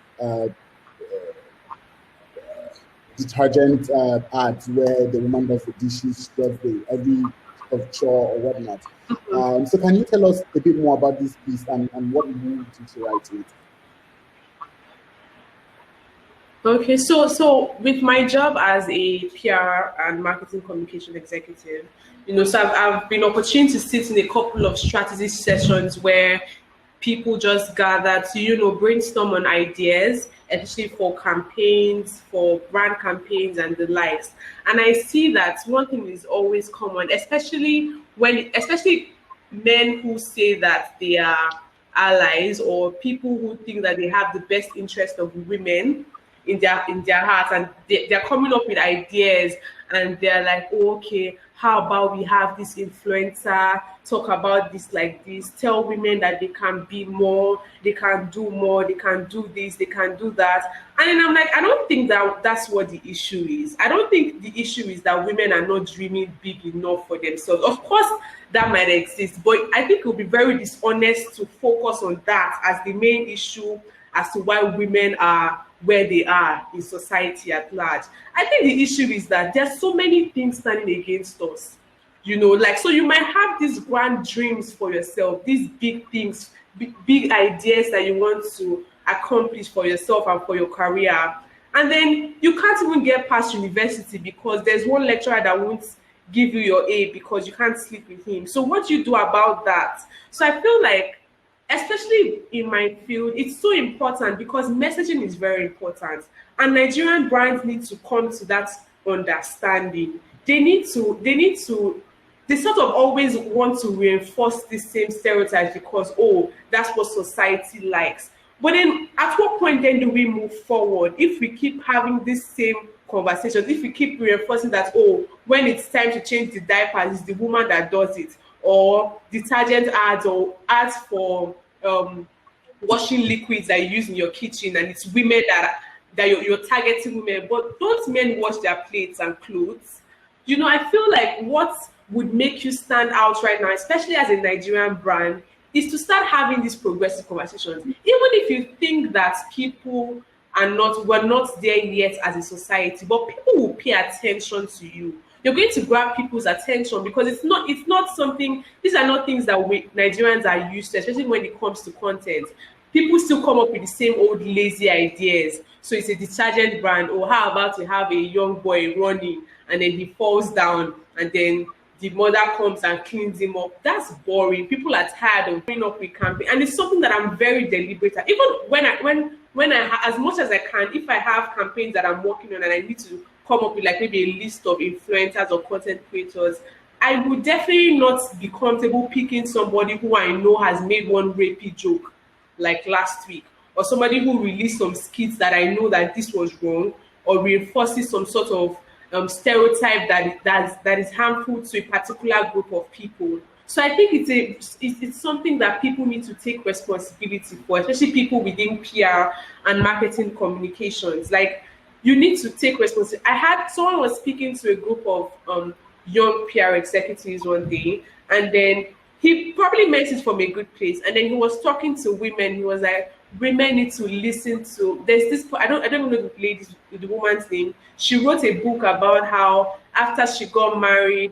detergent ads where the woman does the dishes, does every of chore or whatnot. So can you tell us a bit more about this piece and what moved you to write it? Okay, so with my job as a PR and marketing communication executive, so I've been opportunity to sit in a couple of strategy sessions where people just gather to brainstorm on ideas, especially for campaigns, for brand campaigns and the likes. And I see that one thing is always common, especially men who say that they are allies, or people who think that they have the best interest of women in their hearts, and they're coming up with ideas, and they're like, oh, okay, how about we have this influencer talk about this, like this, tell women that they can be more, they can do more, they can do this, they can do that. And then I'm like, I don't think that that's what the issue is. I don't think the issue is that women are not dreaming big enough for themselves. Of course that might exist, but I think it would be very dishonest to focus on that as the main issue as to why women are where they are in society at large. I think the issue is that there's so many things standing against us. Like, so you might have these grand dreams for yourself, these big things, big ideas that you want to accomplish for yourself and for your career. And then you can't even get past university because there's one lecturer that won't give you your A because you can't sleep with him. So what do you do about that? So I feel like, especially in my field, it's so important because messaging is very important, and Nigerian brands need to come to that understanding. They sort of always want to reinforce the same stereotypes because, oh, that's what society likes. But then at what point then do we move forward if we keep having this same conversations, if we keep reinforcing that, oh, when it's time to change the diapers, it's the woman that does it, or detergent ads or ads for washing liquids that you use in your kitchen, and it's women that you're targeting women, but don't men wash their plates and clothes? I feel like what would make you stand out right now, especially as a Nigerian brand, is to start having these progressive conversations. Even if you think that we're not there yet as a society, but people will pay attention to you. You're going to grab people's attention because it's not something, these are not things that Nigerians are used to, especially when it comes to content. People still come up with the same old lazy ideas. So it's a detergent brand, or how about to have a young boy running and then he falls down and then the mother comes and cleans him up. That's boring. People are tired of going up with campaign, and it's something that I'm very deliberate at. Even when I as much as I can, if I have campaigns that I'm working on and I need to come up with like maybe a list of influencers or content creators, I would definitely not be comfortable picking somebody who I know has made one rapey joke like last week, or somebody who released some skits that I know that this was wrong, or reinforces some sort of stereotype that is harmful to a particular group of people. So I think it's something that people need to take responsibility for, especially people within PR and marketing communications. Like, you need to take responsibility. Someone was speaking to a group of young PR executives one day, and then he probably meant it from a good place. And then he was talking to women. He was like, women need to listen to. There's this. I don't know the woman's name. She wrote a book about how after she got married,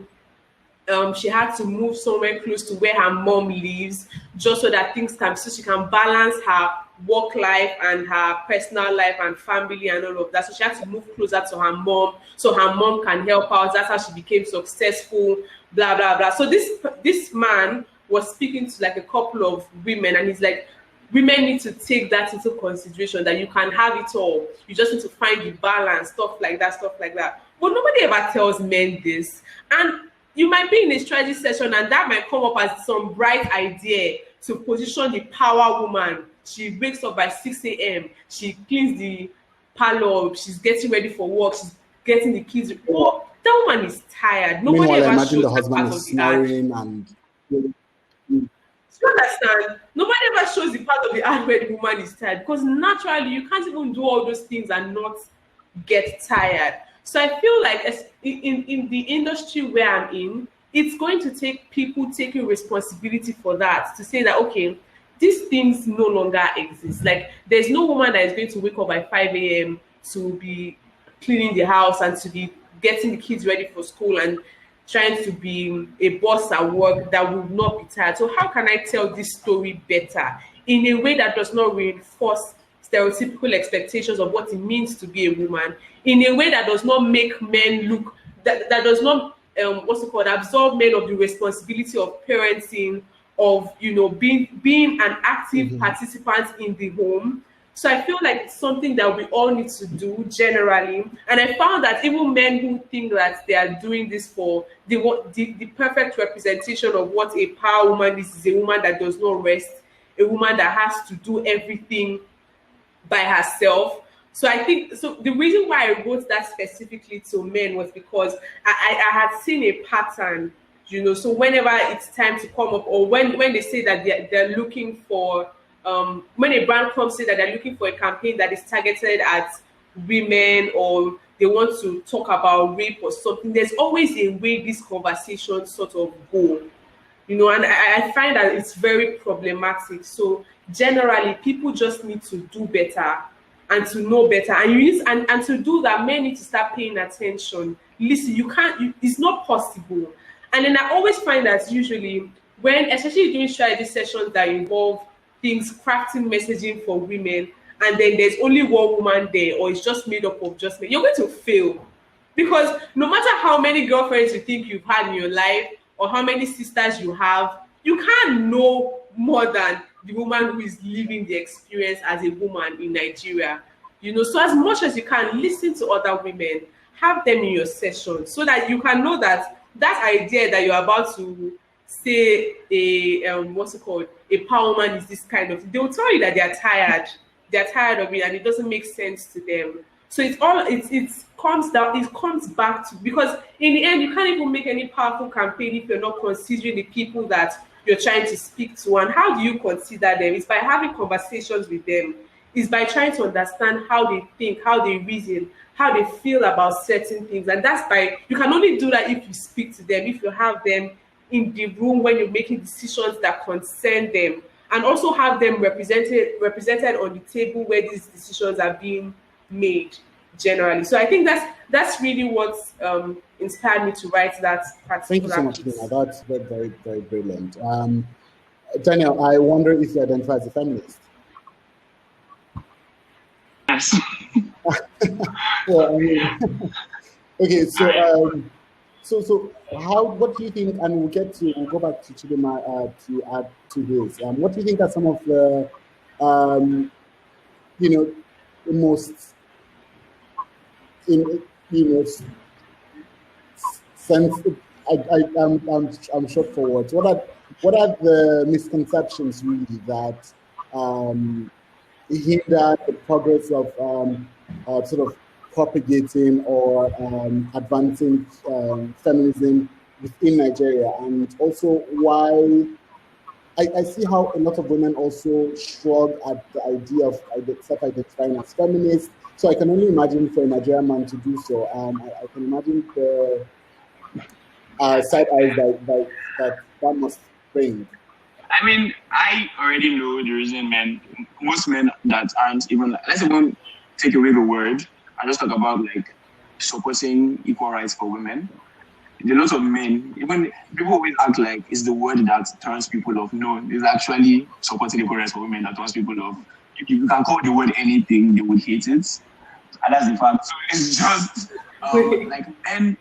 she had to move somewhere close to where her mom lives, just so that so she can balance her work life and her personal life and family and all of that. So she had to move closer to her mom so her mom can help out. That's how she became successful, blah, blah, blah. So this man was speaking to like a couple of women, and he's like, women need to take that into consideration, that you can have it all. You just need to find the balance, stuff like that. But nobody ever tells men this. And you might be in a strategy session and that might come up as some bright idea to position the power woman. She wakes up by 6 a.m. She cleans the parlor. She's getting ready for work. She's getting the kids. Oh, that woman is tired. Nobody Meanwhile, ever imagine shows the husband part is of the ad. snoring and... You understand? Nobody ever shows the part of the ad where the woman is tired, because naturally you can't even do all those things and not get tired. So I feel like in the industry where I'm in, it's going to take people taking responsibility for that, to say that, okay, these things no longer exist. Like, there's no woman that is going to wake up by 5 a.m. to be cleaning the house and to be getting the kids ready for school and trying to be a boss at work that would not be tired. So how can I tell this story better in a way that does not reinforce stereotypical expectations of what it means to be a woman in a way that does not make men look, that does not what's it called, absolve men of the responsibility of parenting, of being an active participant in the home. So I feel like it's something that we all need to do generally. And I found that even men who think that they are doing this for the perfect representation of what a power woman is a woman that does not rest, a woman that has to do everything by herself. So I think, so the reason why I wrote that specifically to men was because I had seen a pattern, so whenever it's time to come up, or when they say that they're looking for, when a brand comes say that they're looking for a campaign that is targeted at women, or they want to talk about rape or something, there's always a way this conversation sort of go, and I find that it's very problematic. So generally, people just need to do better and to know better, and to do that, men need to start paying attention. Listen, it's not possible. And then I always find that usually when, especially during strategy sessions that involve things, crafting messaging for women, and then there's only one woman there, or it's just made up of just men, you're going to fail. Because no matter how many girlfriends you think you've had in your life, or how many sisters you have, you can't know more than the woman who is living the experience as a woman in Nigeria. So as much as you can, listen to other women, have them in your session, so that you can know that idea that you're about to say a power woman is this kind of, they will tell you that they're tired of it, and it doesn't make sense to them. So it comes back to, because in the end you can't even make any powerful campaign if you're not considering the people that you're trying to speak to. And how do you consider them? It's by having conversations with them. It's by trying to understand how they think, how they reason, how they feel about certain things. And you can only do that if you speak to them, if you have them in the room when you're making decisions that concern them, and also have them represented on the table where these decisions are being made generally. So I think that's really what inspired me to write that particular Thank you so much, piece. Lina. That's very, very, very brilliant. Daniel, I wonder if you identify as a feminist. Yes. Well, I mean, okay, so what do you think? And we'll go back to Chidima to add to this. What do you think are some of the the most sense? I'm short for words. What are the misconceptions really that hinder the progress of sort of propagating or advancing feminism within Nigeria? And also why I see how a lot of women also shrug at the idea of self-identifying as feminist. So I can only imagine for a Nigerian man to do so. I can imagine the side eyes that must bring. I mean, I already know the reason most men that aren't even, let's even take away the word and just talk about like supporting equal rights for women. There are lots of men, even people always act like it's the word that turns people off. No, it's actually supporting equal rights for women that turns people off. You can call the word anything, they would hate it. And that's the fact. So it's just like men.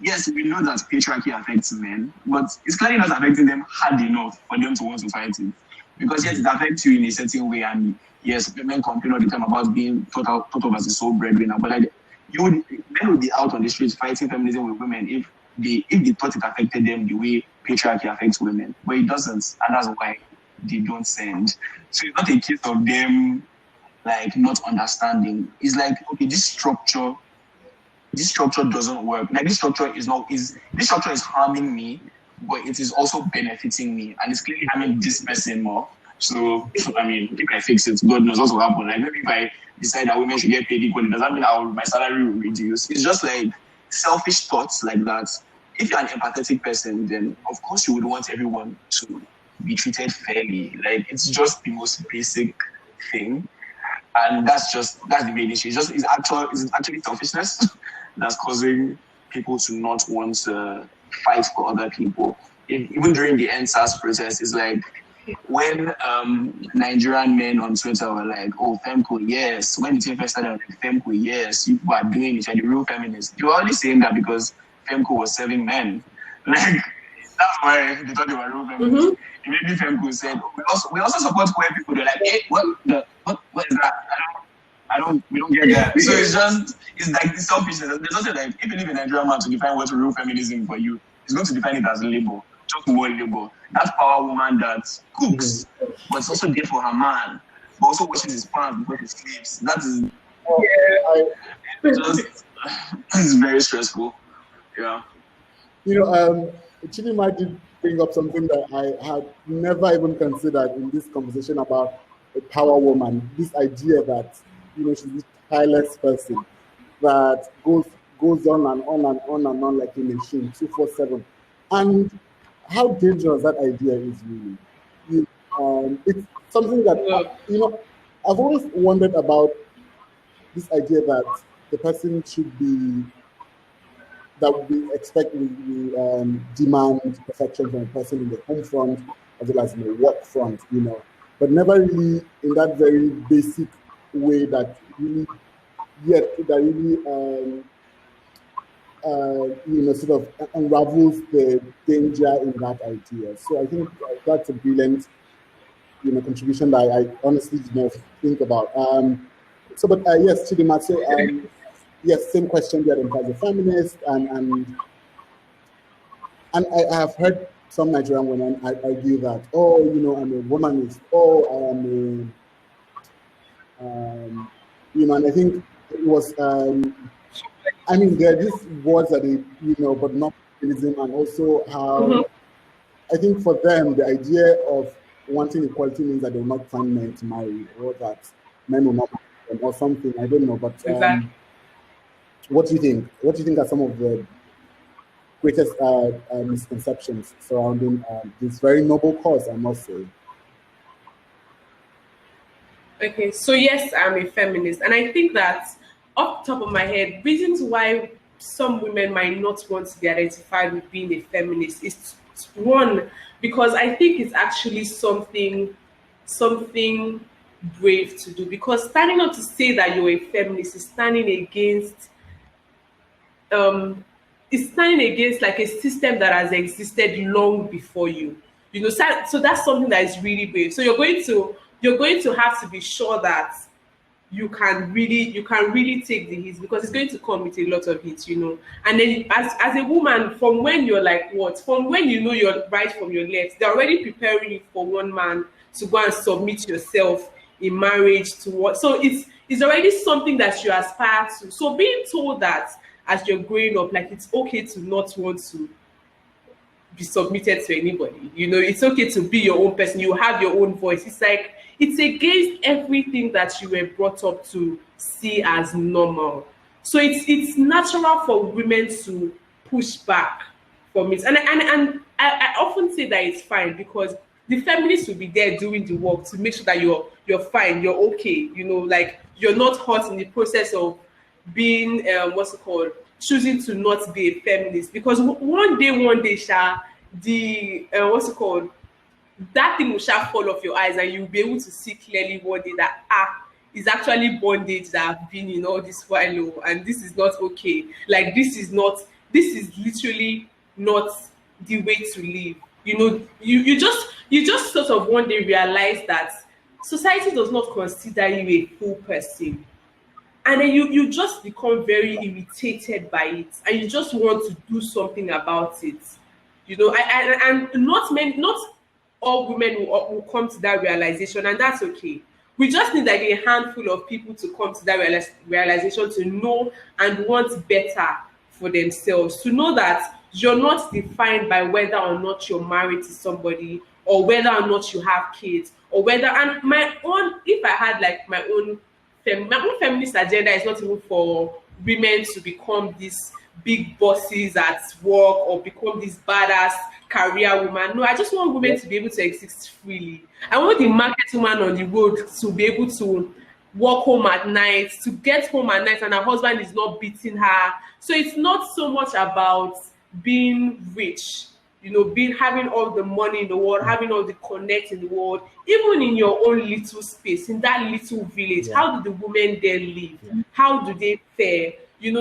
Yes, we know that patriarchy affects men, but it's clearly not affecting them hard enough for them to want to fight it. Because yes, it affects you in a certain way, and yes, men complain all the time about being thought of as a sole breadwinner. But like, men would be out on the streets fighting feminism with women if they thought it affected them the way patriarchy affects women. But it doesn't, and that's why they don't send. So it's not a case of them like not understanding. It's like, okay, this structure doesn't work. Like this structure is harming me, but it is also benefiting me, and it's clearly harming this person more. So I mean, if I fix it, God knows what will happen. Like maybe if I decide that women should get paid equally, does that mean my salary will reduce? It's just like selfish thoughts like that. If you're an empathetic person, then of course you would want everyone to be treated fairly. Like it's just the most basic thing. And that's the main issue. It's actually selfishness that's causing people to not want to fight for other people. Even during the NSAS process, it's like when Nigerian men on Twitter were like, "Oh, Femco, yes." When the thing first started, like, "Femco, yes, you are doing it, and the real feminists." They were only saying that because Femco was serving men. Like that's why they thought they were real feminists. Immediately Femco said, oh, we also support queer people." They're like, "Hey, what is that? We don't get that." So it's like this selfishness. There's also like, if you leave a Nigerian man to define what's real feminism for you, he's going to define it as labor, just more labor. That power woman that cooks, but it's also there for her man, but also washes his pants before he sleeps. That is just it's very stressful. Yeah. Chidima did bring up something that I had never even considered in this conversation about a power woman. This idea that she's this tireless person that goes on and on and on and on like a machine, 247, and how dangerous that idea is really. It's something that I've always wondered about this idea that the person should be that we expect we demand perfection from a person in the home front as well as in the work front, but never really in that very basic way that really sort of unravels the danger in that idea. So I think that's a brilliant, contribution that I honestly did not think about. Yes, Chidima, so yes, same question there as a feminist, and I have heard some Nigerian women argue that, I'm a womanist, I am and I think it was, there are these words that but not feminism, and also how I think for them the idea of wanting equality means that they will not find men to marry, or that men will not marry them, or something. I don't know, but Exactly. what do you think? What do you think are some of the greatest misconceptions surrounding this very noble cause, I must say? Okay, so yes, I'm a feminist, and I think that off the top of my head, reasons why some women might not want to be identified with being a feminist is one, because I think it's actually something brave to do, because standing up to say that you're a feminist is standing against like a system that has existed long before you. So that's something that is really brave. So you're going to have to be sure that you can really take the hits, because it's going to come with a lot of hits. And then as a woman, from when you're like from when you're right from your left, they're already preparing you for one man to go and submit yourself in marriage to what. So it's already something that you aspire to. So being told that as you're growing up, like, it's okay to not want to be submitted to anybody. It's okay to be your own person. You have your own voice. It's like, it's against everything that you were brought up to see as normal. So it's natural for women to push back from it. And I often say that it's fine, because the feminists will be there doing the work to make sure that you're fine, you're okay. Like, you're not hurt in the process of being choosing to not be a feminist, because one day that thing will fall off your eyes, and you'll be able to see clearly one day that it's actually bondage that I've been in all this while, and this is not okay. Like, this is literally not the way to live. You just sort of one day realize that society does not consider you a full person. And then you just become very irritated by it, and you just want to do something about it. And not all women will come to that realization, and that's okay. We just need like a handful of people to come to that realization, to know and want better for themselves, to know that you're not defined by whether or not you're married to somebody, or whether or not you have kids, or whether, and if I had like my own feminist agenda is not even for women to become these big bosses at work, or become this badass career woman. No, I just want women to be able to exist freely. I want the market woman on the road to be able to walk home at night, to get home at night, and her husband is not beating her. So it's not so much about being rich. being having all the money in the world, having all the connect in the world, even in your own little space, in that little village, how do the women there live? How do they fare?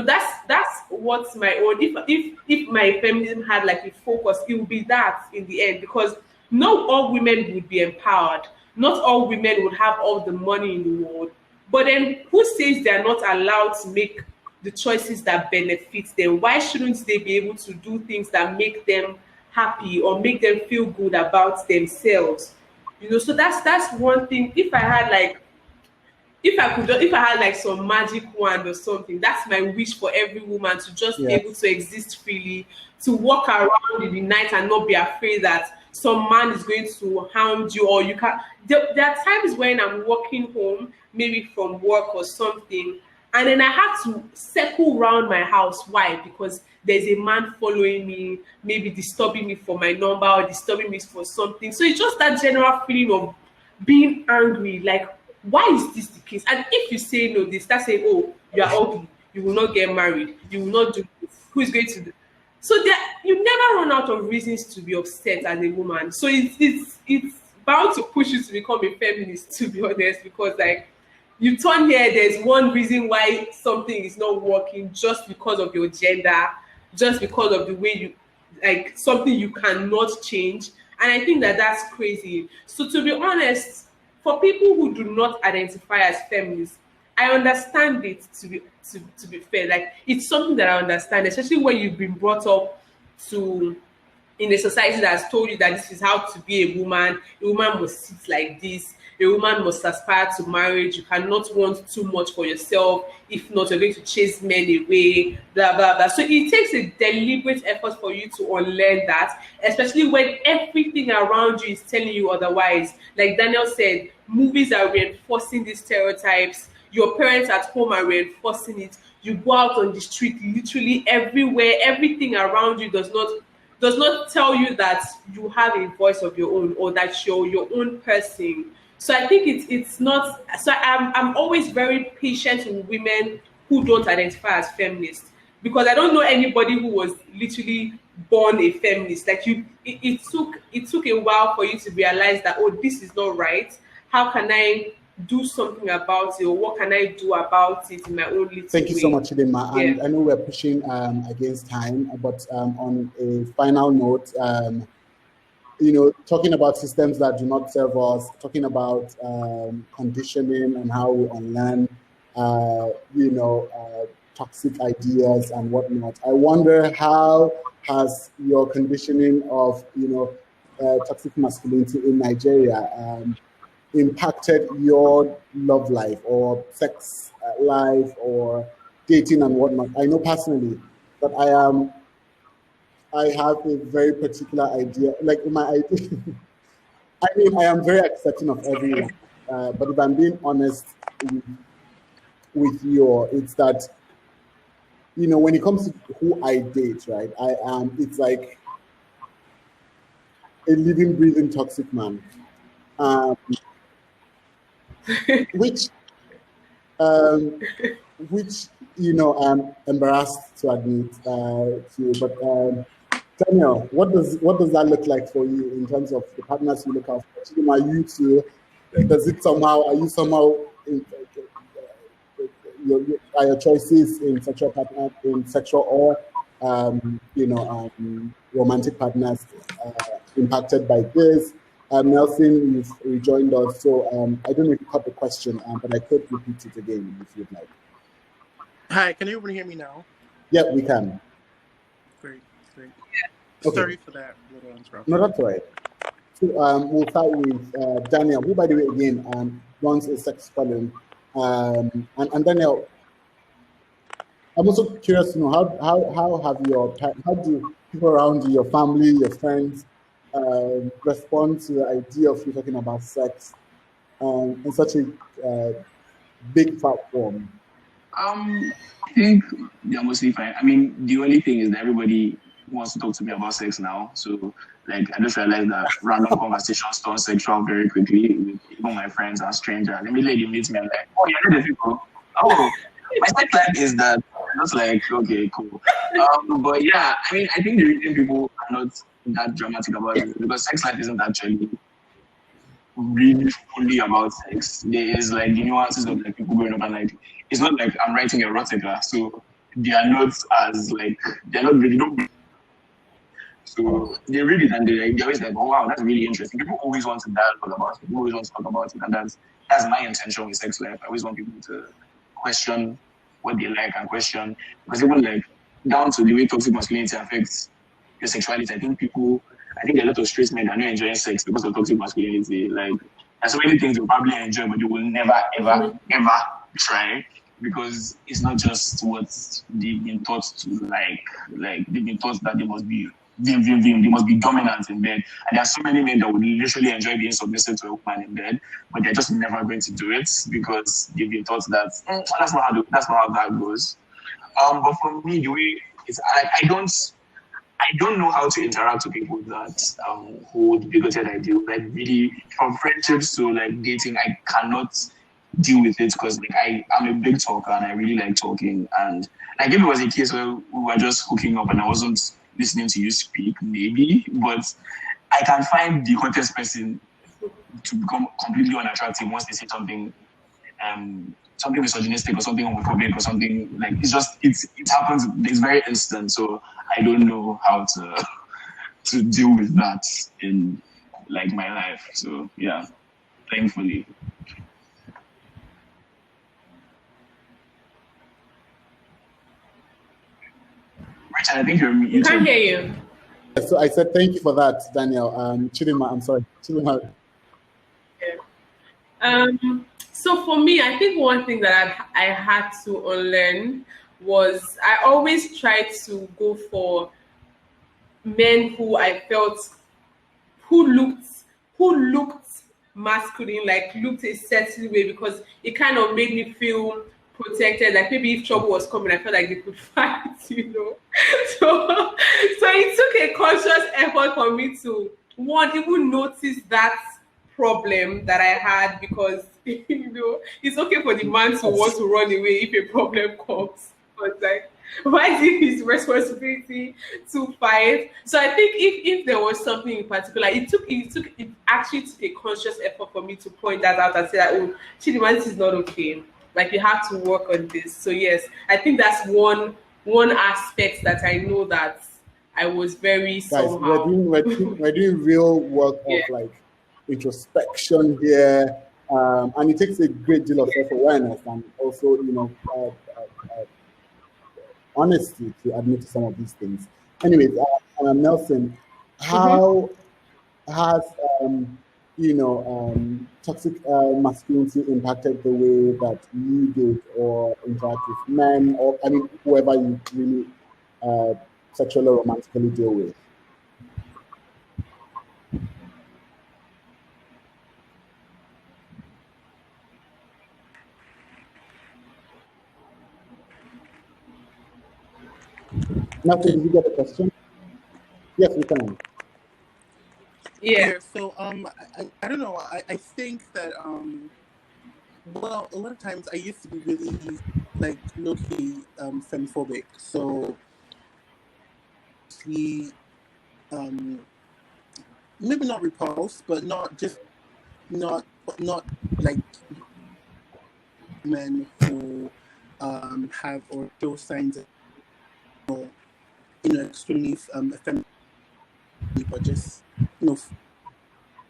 That's what's my own. If my feminism had like a focus, it would be that in the end, because not all women would be empowered, not all women would have all the money in the world. But then who says they're not allowed to make the choices that benefit them? Why shouldn't they be able to do things that make them happy or make them feel good about themselves? So that's one thing. If I had like some magic wand or something, that's my wish for every woman, to just be able to exist freely, to walk around in the night and not be afraid that some man is going to hound you, or you can. There are times when I'm walking home, maybe from work or something, and then I have to circle around my house. Why? Because there's a man following me, maybe disturbing me for my number or disturbing me for something. So it's just that general feeling of being angry, like, why is this the case? And if you say no, they start saying, oh, you are ugly, you will not get married, you will not do this, who is going to do? So you never run out of reasons to be upset as a woman. So it's bound to push you to become a feminist, to be honest, because like you turn here, there's one reason why something is not working, just because of your gender, just because of the way you, like, something you cannot change. And I think that's crazy. So to be honest, for people who do not identify as feminists, I understand it, to be fair. Like, it's something that I understand, especially when you've been brought up in a society that has told you that this is how to be a woman. A woman must sit like this. A woman must aspire to marriage. You cannot want too much for yourself. If not, you're going to chase men away, blah, blah, blah. So it takes a deliberate effort for you to unlearn that, especially when everything around you is telling you otherwise. Like Daniel said, movies are reinforcing these stereotypes. Your parents at home are reinforcing it. You go out on the street, literally everywhere, everything around you does not tell you that you have a voice of your own, or that you're your own person. So I think it's not. So I'm always very patient with women who don't identify as feminists, because I don't know anybody who was literally born a feminist. Like it took a while for you to realize that, oh, this is not right. How can I do something about it, or what can I do about it in my own little Thank you way? so much, Chidinma. And I know we're pushing against time, but on a final note, talking about systems that do not serve us, talking about conditioning and how we unlearn, toxic ideas and whatnot. I wonder, how has your conditioning of, toxic masculinity in Nigeria impacted your love life or sex life or dating and whatnot? I know personally that I have a very particular idea. Like, my idea, I am very accepting of everyone. But if I'm being honest with you, it's that, when it comes to who I date, right, it's like a living, breathing toxic man. Which I'm embarrassed to admit to you, but Daniel, what does that look like for you in terms of the partners you look out for? Are you too? Are you somehow are your choices in sexual partner, in sexual or romantic partners impacted by this? Nelson, you've rejoined us, so I don't know if you caught the question, but I could repeat it again if you'd like. Hi, can everyone hear me now? Yeah, we can. Great. Okay. Sorry for that little interruption. No, that's all right. So we'll start with Daniel, who, by the way, again, runs a sex column. And Daniel, I'm also curious to know how do people around you, your family, your friends, respond to the idea of you talking about sex in such a big platform? I think they're mostly fine. I mean, the only thing is that everybody wants to talk to me about sex now. So, like, I just realized that random conversations turn sexual very quickly with even my friends and strangers. Immediately they meet me, I'm like, oh, you're the people. Oh, my sex life is that. Just like, okay, cool. But yeah, I mean, I think the reason people are not that dramatic about it, because sex life isn't actually really fully about sex. There is like the nuances of like people going up and like it's not like I'm writing erotica, so they are not as like they're not really don't. So they read it and they're always like, oh wow, that's really interesting. People always want to dialogue about it. People always want to talk about it, and that's my intention with sex life. I always want people to question what they like and question because even like down to the way toxic masculinity affects your sexuality. I think a lot of straight men are not enjoying sex because of toxic masculinity. Like there's so many things they'll probably enjoy, but they will never, ever, ever try because it's not just what they've been taught to like. Like they've been taught that they must be they must be dominant in bed. And there are so many men that would literally enjoy being submissive to a woman in bed, but they're just never going to do it because they've been taught that that's not how that goes. But for me, the way it's I don't know how to interact with people that hold bigoted ideals. Like really, from friendships to like dating, I cannot deal with it because like I'm a big talker and I really like talking. And like if it was a case where we were just hooking up and I wasn't listening to you speak, maybe, but I can find the hottest person to become completely unattractive once they say something misogynistic or something homophobic or something like it happens. It's very instant. So I don't know how to deal with that in like my life. So yeah, thankfully. Richard, I think you're You can't hear you. So I said thank you for that, Daniel. Chidima, I'm sorry. Chidima. So for me, I think one thing that I had to unlearn was I always tried to go for men who I felt who looked masculine, like looked a certain way because it kind of made me feel protected. Like maybe if trouble was coming, I felt like they could fight, you know. So it took a conscious effort for me to one even notice that problem that I had because you know it's okay for the man to want to run away if a problem comes, but like why is it his responsibility to fight? So I think if there was something in particular, it actually took a conscious effort for me to point that out and say that oh, Chidima, this is not okay. Like you have to work on this. So yes, I think that's one aspect that I know that I was very Guys, somehow. we're doing real work of like introspection here, and it takes a great deal of self-awareness and also honesty to admit to some of these things. Anyways, Nelson, how has toxic masculinity impacted the way that you date or interact with men, or I mean whoever you really sexually or romantically deal with? Nelson, did you get the question? Yes, we can. Yeah. So I don't know. I think that well, a lot of times I used to be really like low-key femophobic. So we maybe not repulsed, but not like men who have or show signs of extremely effeminate, but just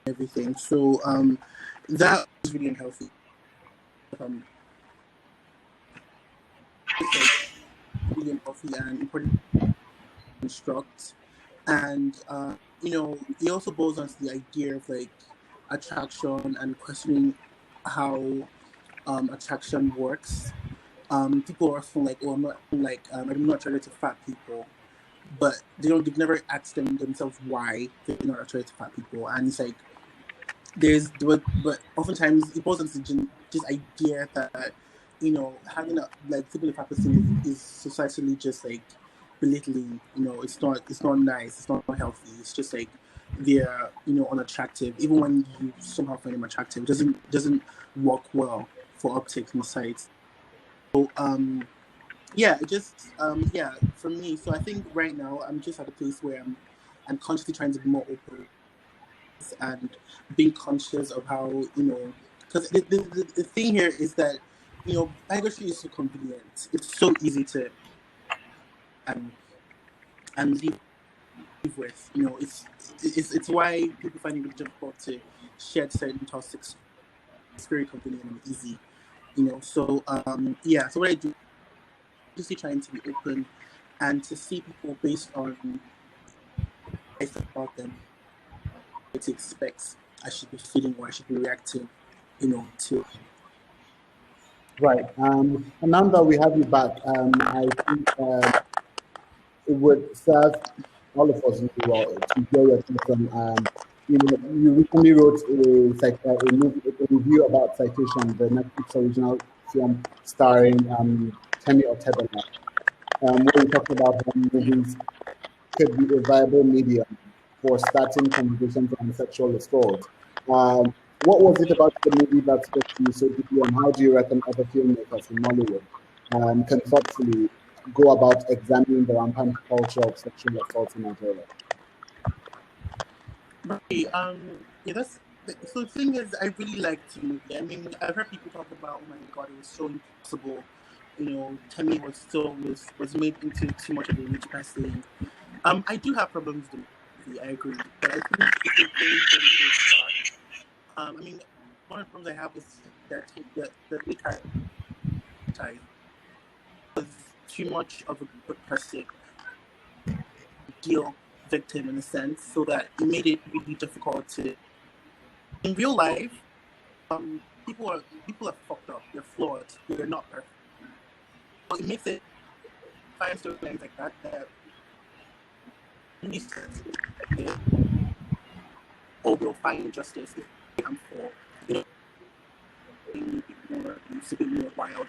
everything. So that was really unhealthy. It's like really unhealthy and important to construct. And it also boils down to the idea of like attraction and questioning how attraction works. People are often like, "Oh, I'm not attracted to fat people," but they've never asked themselves why they're not attracted to fat people, and it's like but oftentimes it boils down to this idea that having like sleeping with a fat person is societally just like belittling. It's not nice. It's not healthy. It's just like they're unattractive. Even when you somehow find them attractive, it doesn't work well for uptake in the sites. So yeah, for me. So I think right now I'm just at a place where I'm and consciously trying to be more open and being conscious of how, because the thing here is that, bigotry is so convenient. It's so easy to and live with. It's why people find it really difficult to shed certain toxics. It's very convenient and easy, So so what I do is just trying to be open and to see people based on I think about them, what to expect I should be feeling or I should be reacting, to. Right. And now that we have you back, I think it would serve all of us really well to hear your thoughts on. You recently wrote a review about Citation, the Netflix original film starring Temi Otebela, where you talked about how movies could be a viable medium for starting conversations on sexual assault. What was it about the movie that spoke to you so deeply, and how do you reckon other filmmakers in Nollywood can thoughtfully go about examining the rampant culture of sexual assault in Nigeria? Right. That's so. The thing is, I really liked the movie. I mean, I've heard people talk about, oh my god, it was so impossible. Temi was made into too much of a rich person. I do have problems with the movie. I agree, but I think it's a very, very good start. I mean, one of the problems I have is that the lead character was too much of a good person, deal victim in a sense, so that it made it really difficult to. In real life, people are fucked up. They're flawed. They're not perfect. So it makes it find storylines like that really sense. Or will find justice if they come for more to be more wild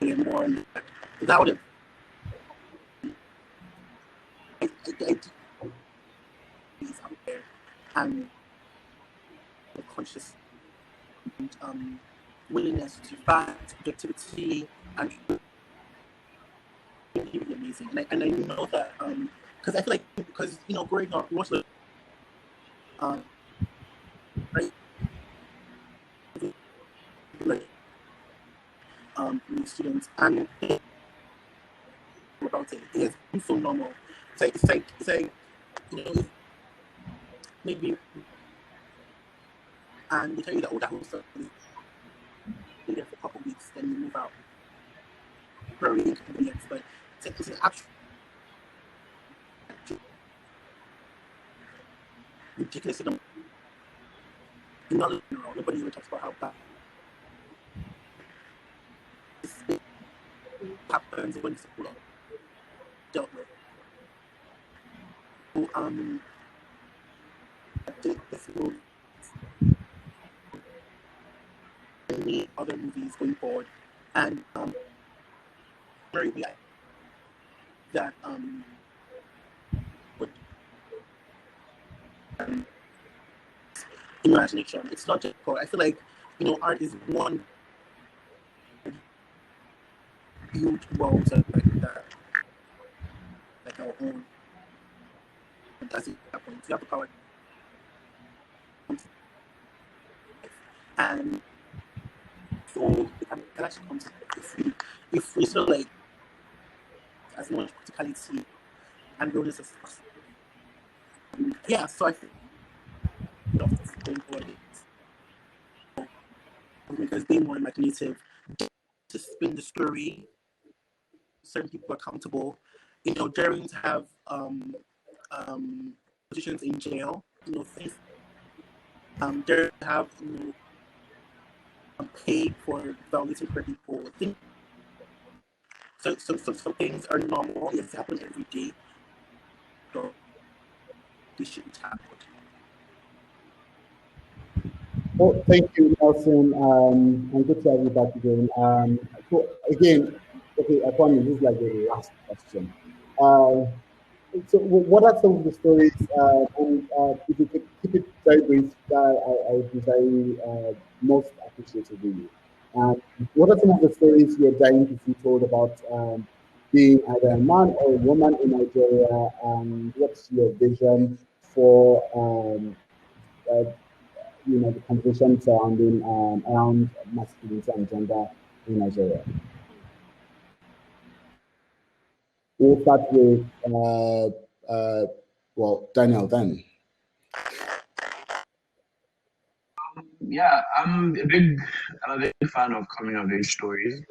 and more without it. I he's out there and conscious and willingness to fight objectivity and really, really amazing. And I know that because I feel like growing up, we watched right like students and about it. It's so normal. It's like maybe and they tell you that that whole stuff is there for a couple of weeks, then you move out. Very inconvenient, but it's an actual ridiculous. Nobody even talks about how bad this happens when it's dealt with. So, this movie, many other movies going forward, and very like that would imagination. It's not just art. I feel like art is one huge world like that, like our own. And that's it. That point, you have the power, and so it can actually come to if we sort of like as much criticality and realness as possible. Yeah, so I think going forward because being more imaginative to spin the story, certain people accountable, daring to have positions in jail, things daring to have paid for violating for people. So things are normal. It's happening every day. So they shouldn't happen. Well, thank you, Nelson. And good to have you back again. So again, okay, I promise this is like the last question. So what are some of the stories, and if you could keep it very brief, I would be very most appreciative of you. What are some of the stories you're dying to see told about being either a man or a woman in Nigeria, and what's your vision for uh, the conversation surrounding around masculinity and gender in Nigeria? We'll start with Daniel then. Yeah, I'm a big fan of coming of age stories,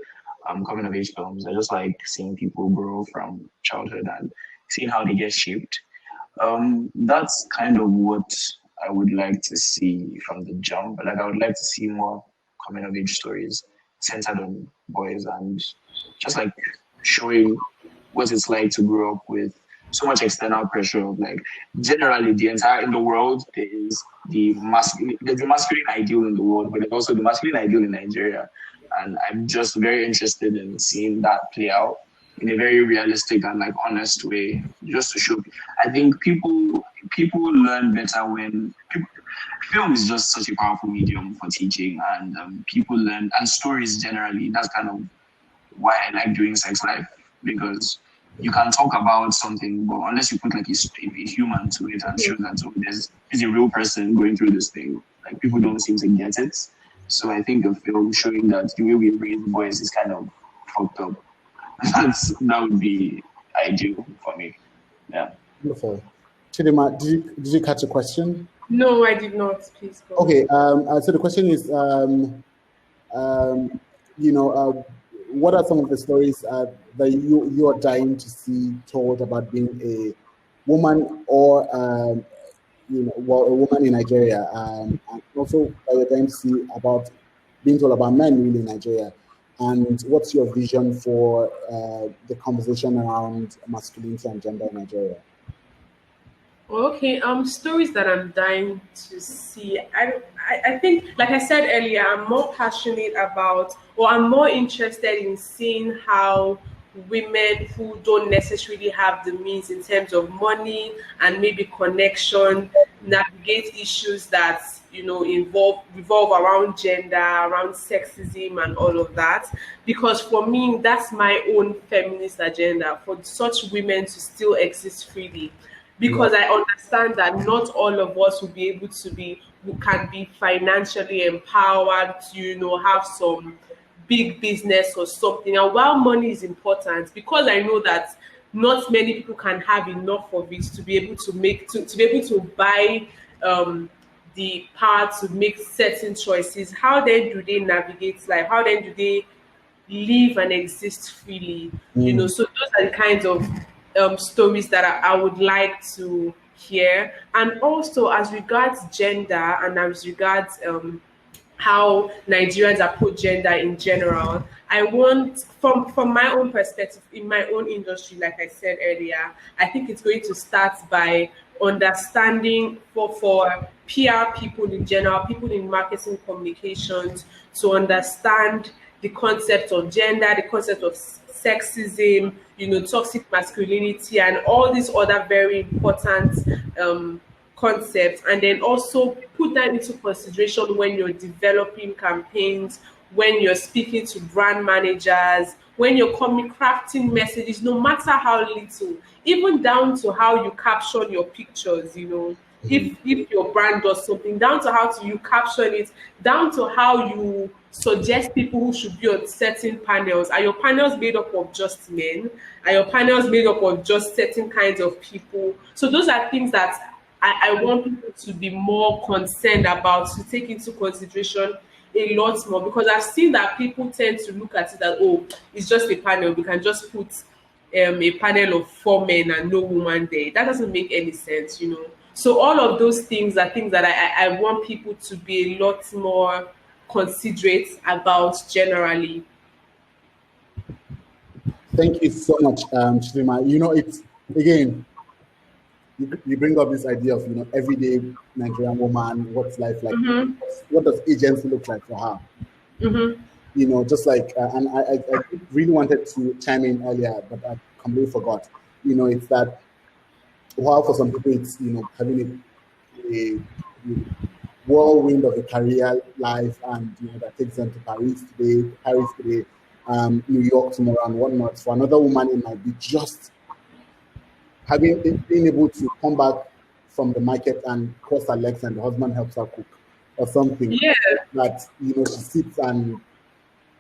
coming of age films. I just like seeing people grow from childhood and seeing how they get shaped. That's kind of what I would like to see from the jump. Like I would like to see more coming of age stories centered on boys and just like showing what it's like to grow up with so much external pressure of like generally the entire in the world there's the masculine ideal in the world, but there's also the masculine ideal in Nigeria. And I'm just very interested in seeing that play out in a very realistic and like honest way, just to show. I think people learn better when film is just such a powerful medium for teaching, and people learn and stories generally. That's kind of why I like doing sex life, because you can talk about something, but unless you put like a human to it and show that there's a real person going through this thing, like people don't seem to get it. So I think a film showing that the way we raise boys is kind of fucked up. That would be ideal for me. Yeah. Beautiful. Chidima, did you catch a question? No, I did not. Please go. Okay. So the question is, what are some of the stories that you are dying to see told about being a woman or a woman in Nigeria, and also that you're dying to see about being told about men really in Nigeria, and what's your vision for the conversation around masculinity and gender in Nigeria? Okay, stories that I'm dying to see. I think, like I said earlier, I'm more passionate about, or I'm more interested in seeing how women who don't necessarily have the means in terms of money and maybe connection navigate issues that revolve around gender, around sexism, and all of that. Because for me, that's my own feminist agenda, for such women to still exist freely, because I understand that not all of us will be able to who can be financially empowered to, have some big business or something. And while money is important, because I know that not many people can have enough of it to be able to to be able to buy the power to make certain choices, how then do they navigate life? How then do they live and exist freely? So those are the kinds of stories that I would like to hear. And also as regards gender and as regards how Nigerians approach gender in general, I want, from my own perspective, in my own industry, like I said earlier, I think it's going to start by understanding for PR people in general, people in marketing communications, to understand the concept of gender, the concept of sexism, toxic masculinity, and all these other very important concepts, and then also put that into consideration when you're developing campaigns, when you're speaking to brand managers, when you're crafting messages, no matter how little, even down to how you caption your pictures. If your brand does something, down to how you caption it, down to how you suggest people who should be on certain panels. Are your panels made up of just men? Are your panels made up of just certain kinds of people? So those are things that I want people to be more concerned about, to take into consideration a lot more, because I've seen that people tend to look at it as, oh, it's just a panel. We can just put a panel of 4 men and no woman there. That doesn't make any sense. So all of those things are things that I want people to be a lot more considerate about generally. Thank you so much, Chidima. It's, again, you bring up this idea of, everyday Nigerian woman, what's life like? What does agency look like for her? Just like, and I really wanted to chime in earlier, but I completely forgot. It's that, while for some people it's, having a whirlwind of a career life, and that takes them to Paris today, New York tomorrow and whatnot. For another woman, it might be just being able to come back from the market and cross her legs and the husband helps her cook or something. Yeah. That, you know, she sits and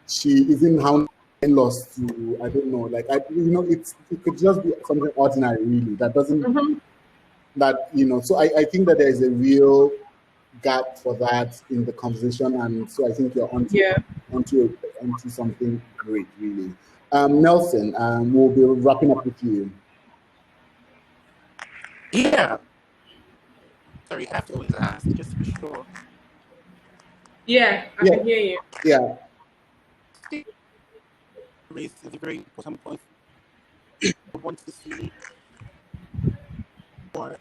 she isn't how lost to, I don't know, like, you know, it could just be something ordinary, really, that doesn't, that, you know, so I think that there is a real gap for that in the conversation, and so I think you're onto something great, really. Nelson, we'll be wrapping up with you. Yeah. Sorry, I have to always ask, just to be sure. Yeah, I can hear you. Yeah. Race is a very important point. I want to see more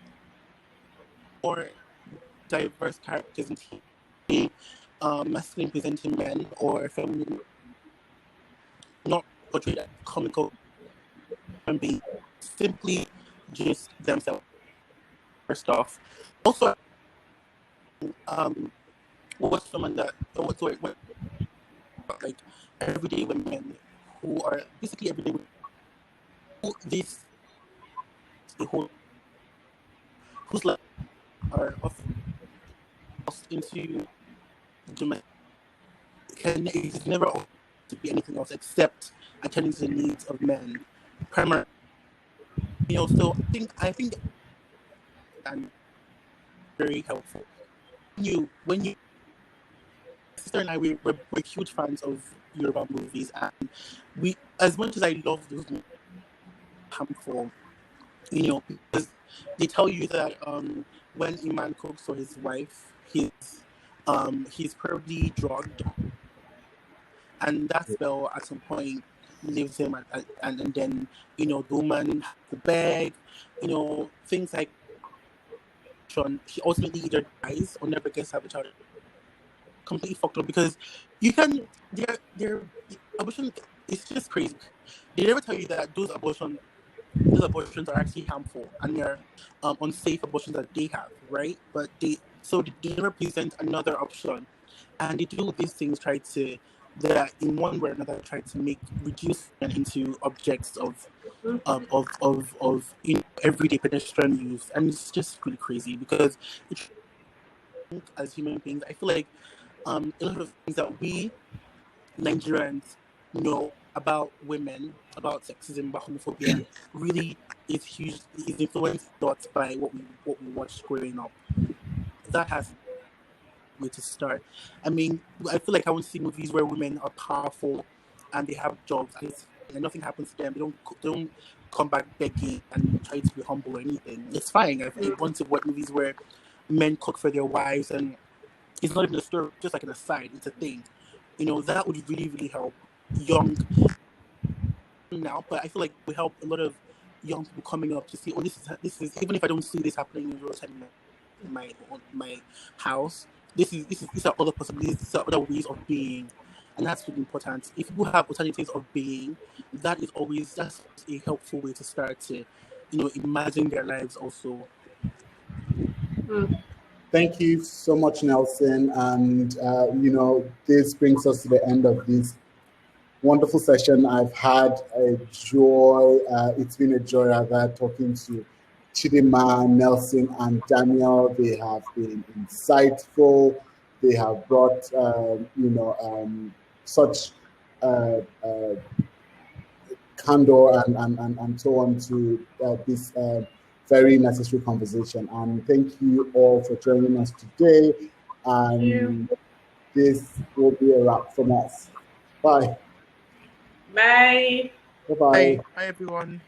diverse characters in TV, masculine presenting men or feminine, not portrayed as comical and be simply just themselves. First off, also, what's someone that like everyday women who are basically everyday women who this the whole whose life are often lost into domestic can is never to be anything else except attending to the needs of men. Primarily, you know, so I think and very helpful. When you sister and I we're huge fans of Yoruba movies, and we, as much as I love those movies, harmful, you know, because they tell you that when a man cooks for his wife, he's probably drugged, and that spell at some point leaves him, and then, you know, the woman has to beg, you know, things like she ultimately either dies or never gets to have a child. Completely fucked up, because you can their abortion, it's just crazy. They never tell you that those abortions are actually harmful, and they're unsafe abortions that they have, right? But they never present another option, and they do these things, that in one way or another try to reduce men into objects of you know, everyday pedestrian use, and it's just really crazy, because as human beings, I feel like a lot of things that we Nigerians know about women, about sexism, about homophobia, really is influenced a lot by what we watched growing up. That has a way to start. I mean, I feel like I want to see movies where women are powerful and they have jobs and nothing happens to them. They don't come back begging and try to be humble or anything. It's fine. I want to watch movies where men cook for their wives, and it's not even a story, just like an aside. It's a thing. You know, that would really, really help young now. But I feel like it would help a lot of young people coming up to see, oh, this is even if I don't see this happening in real time in my house, these are other possibilities, these are other ways of being, and that's really important. If people have alternatives of being, that's a helpful way to start to, you know, imagine their lives also. Thank you so much, Nelson. And, you know, this brings us to the end of this wonderful session. I've had a joy. It's been a joy, rather, talking to Chidima, Nelson, and Daniel. They have been insightful. They have brought, you know, such candor and so on to this very necessary conversation. And thank you all for joining us today. And this will be a wrap from us. Bye. Bye. Bye-bye. Bye, everyone.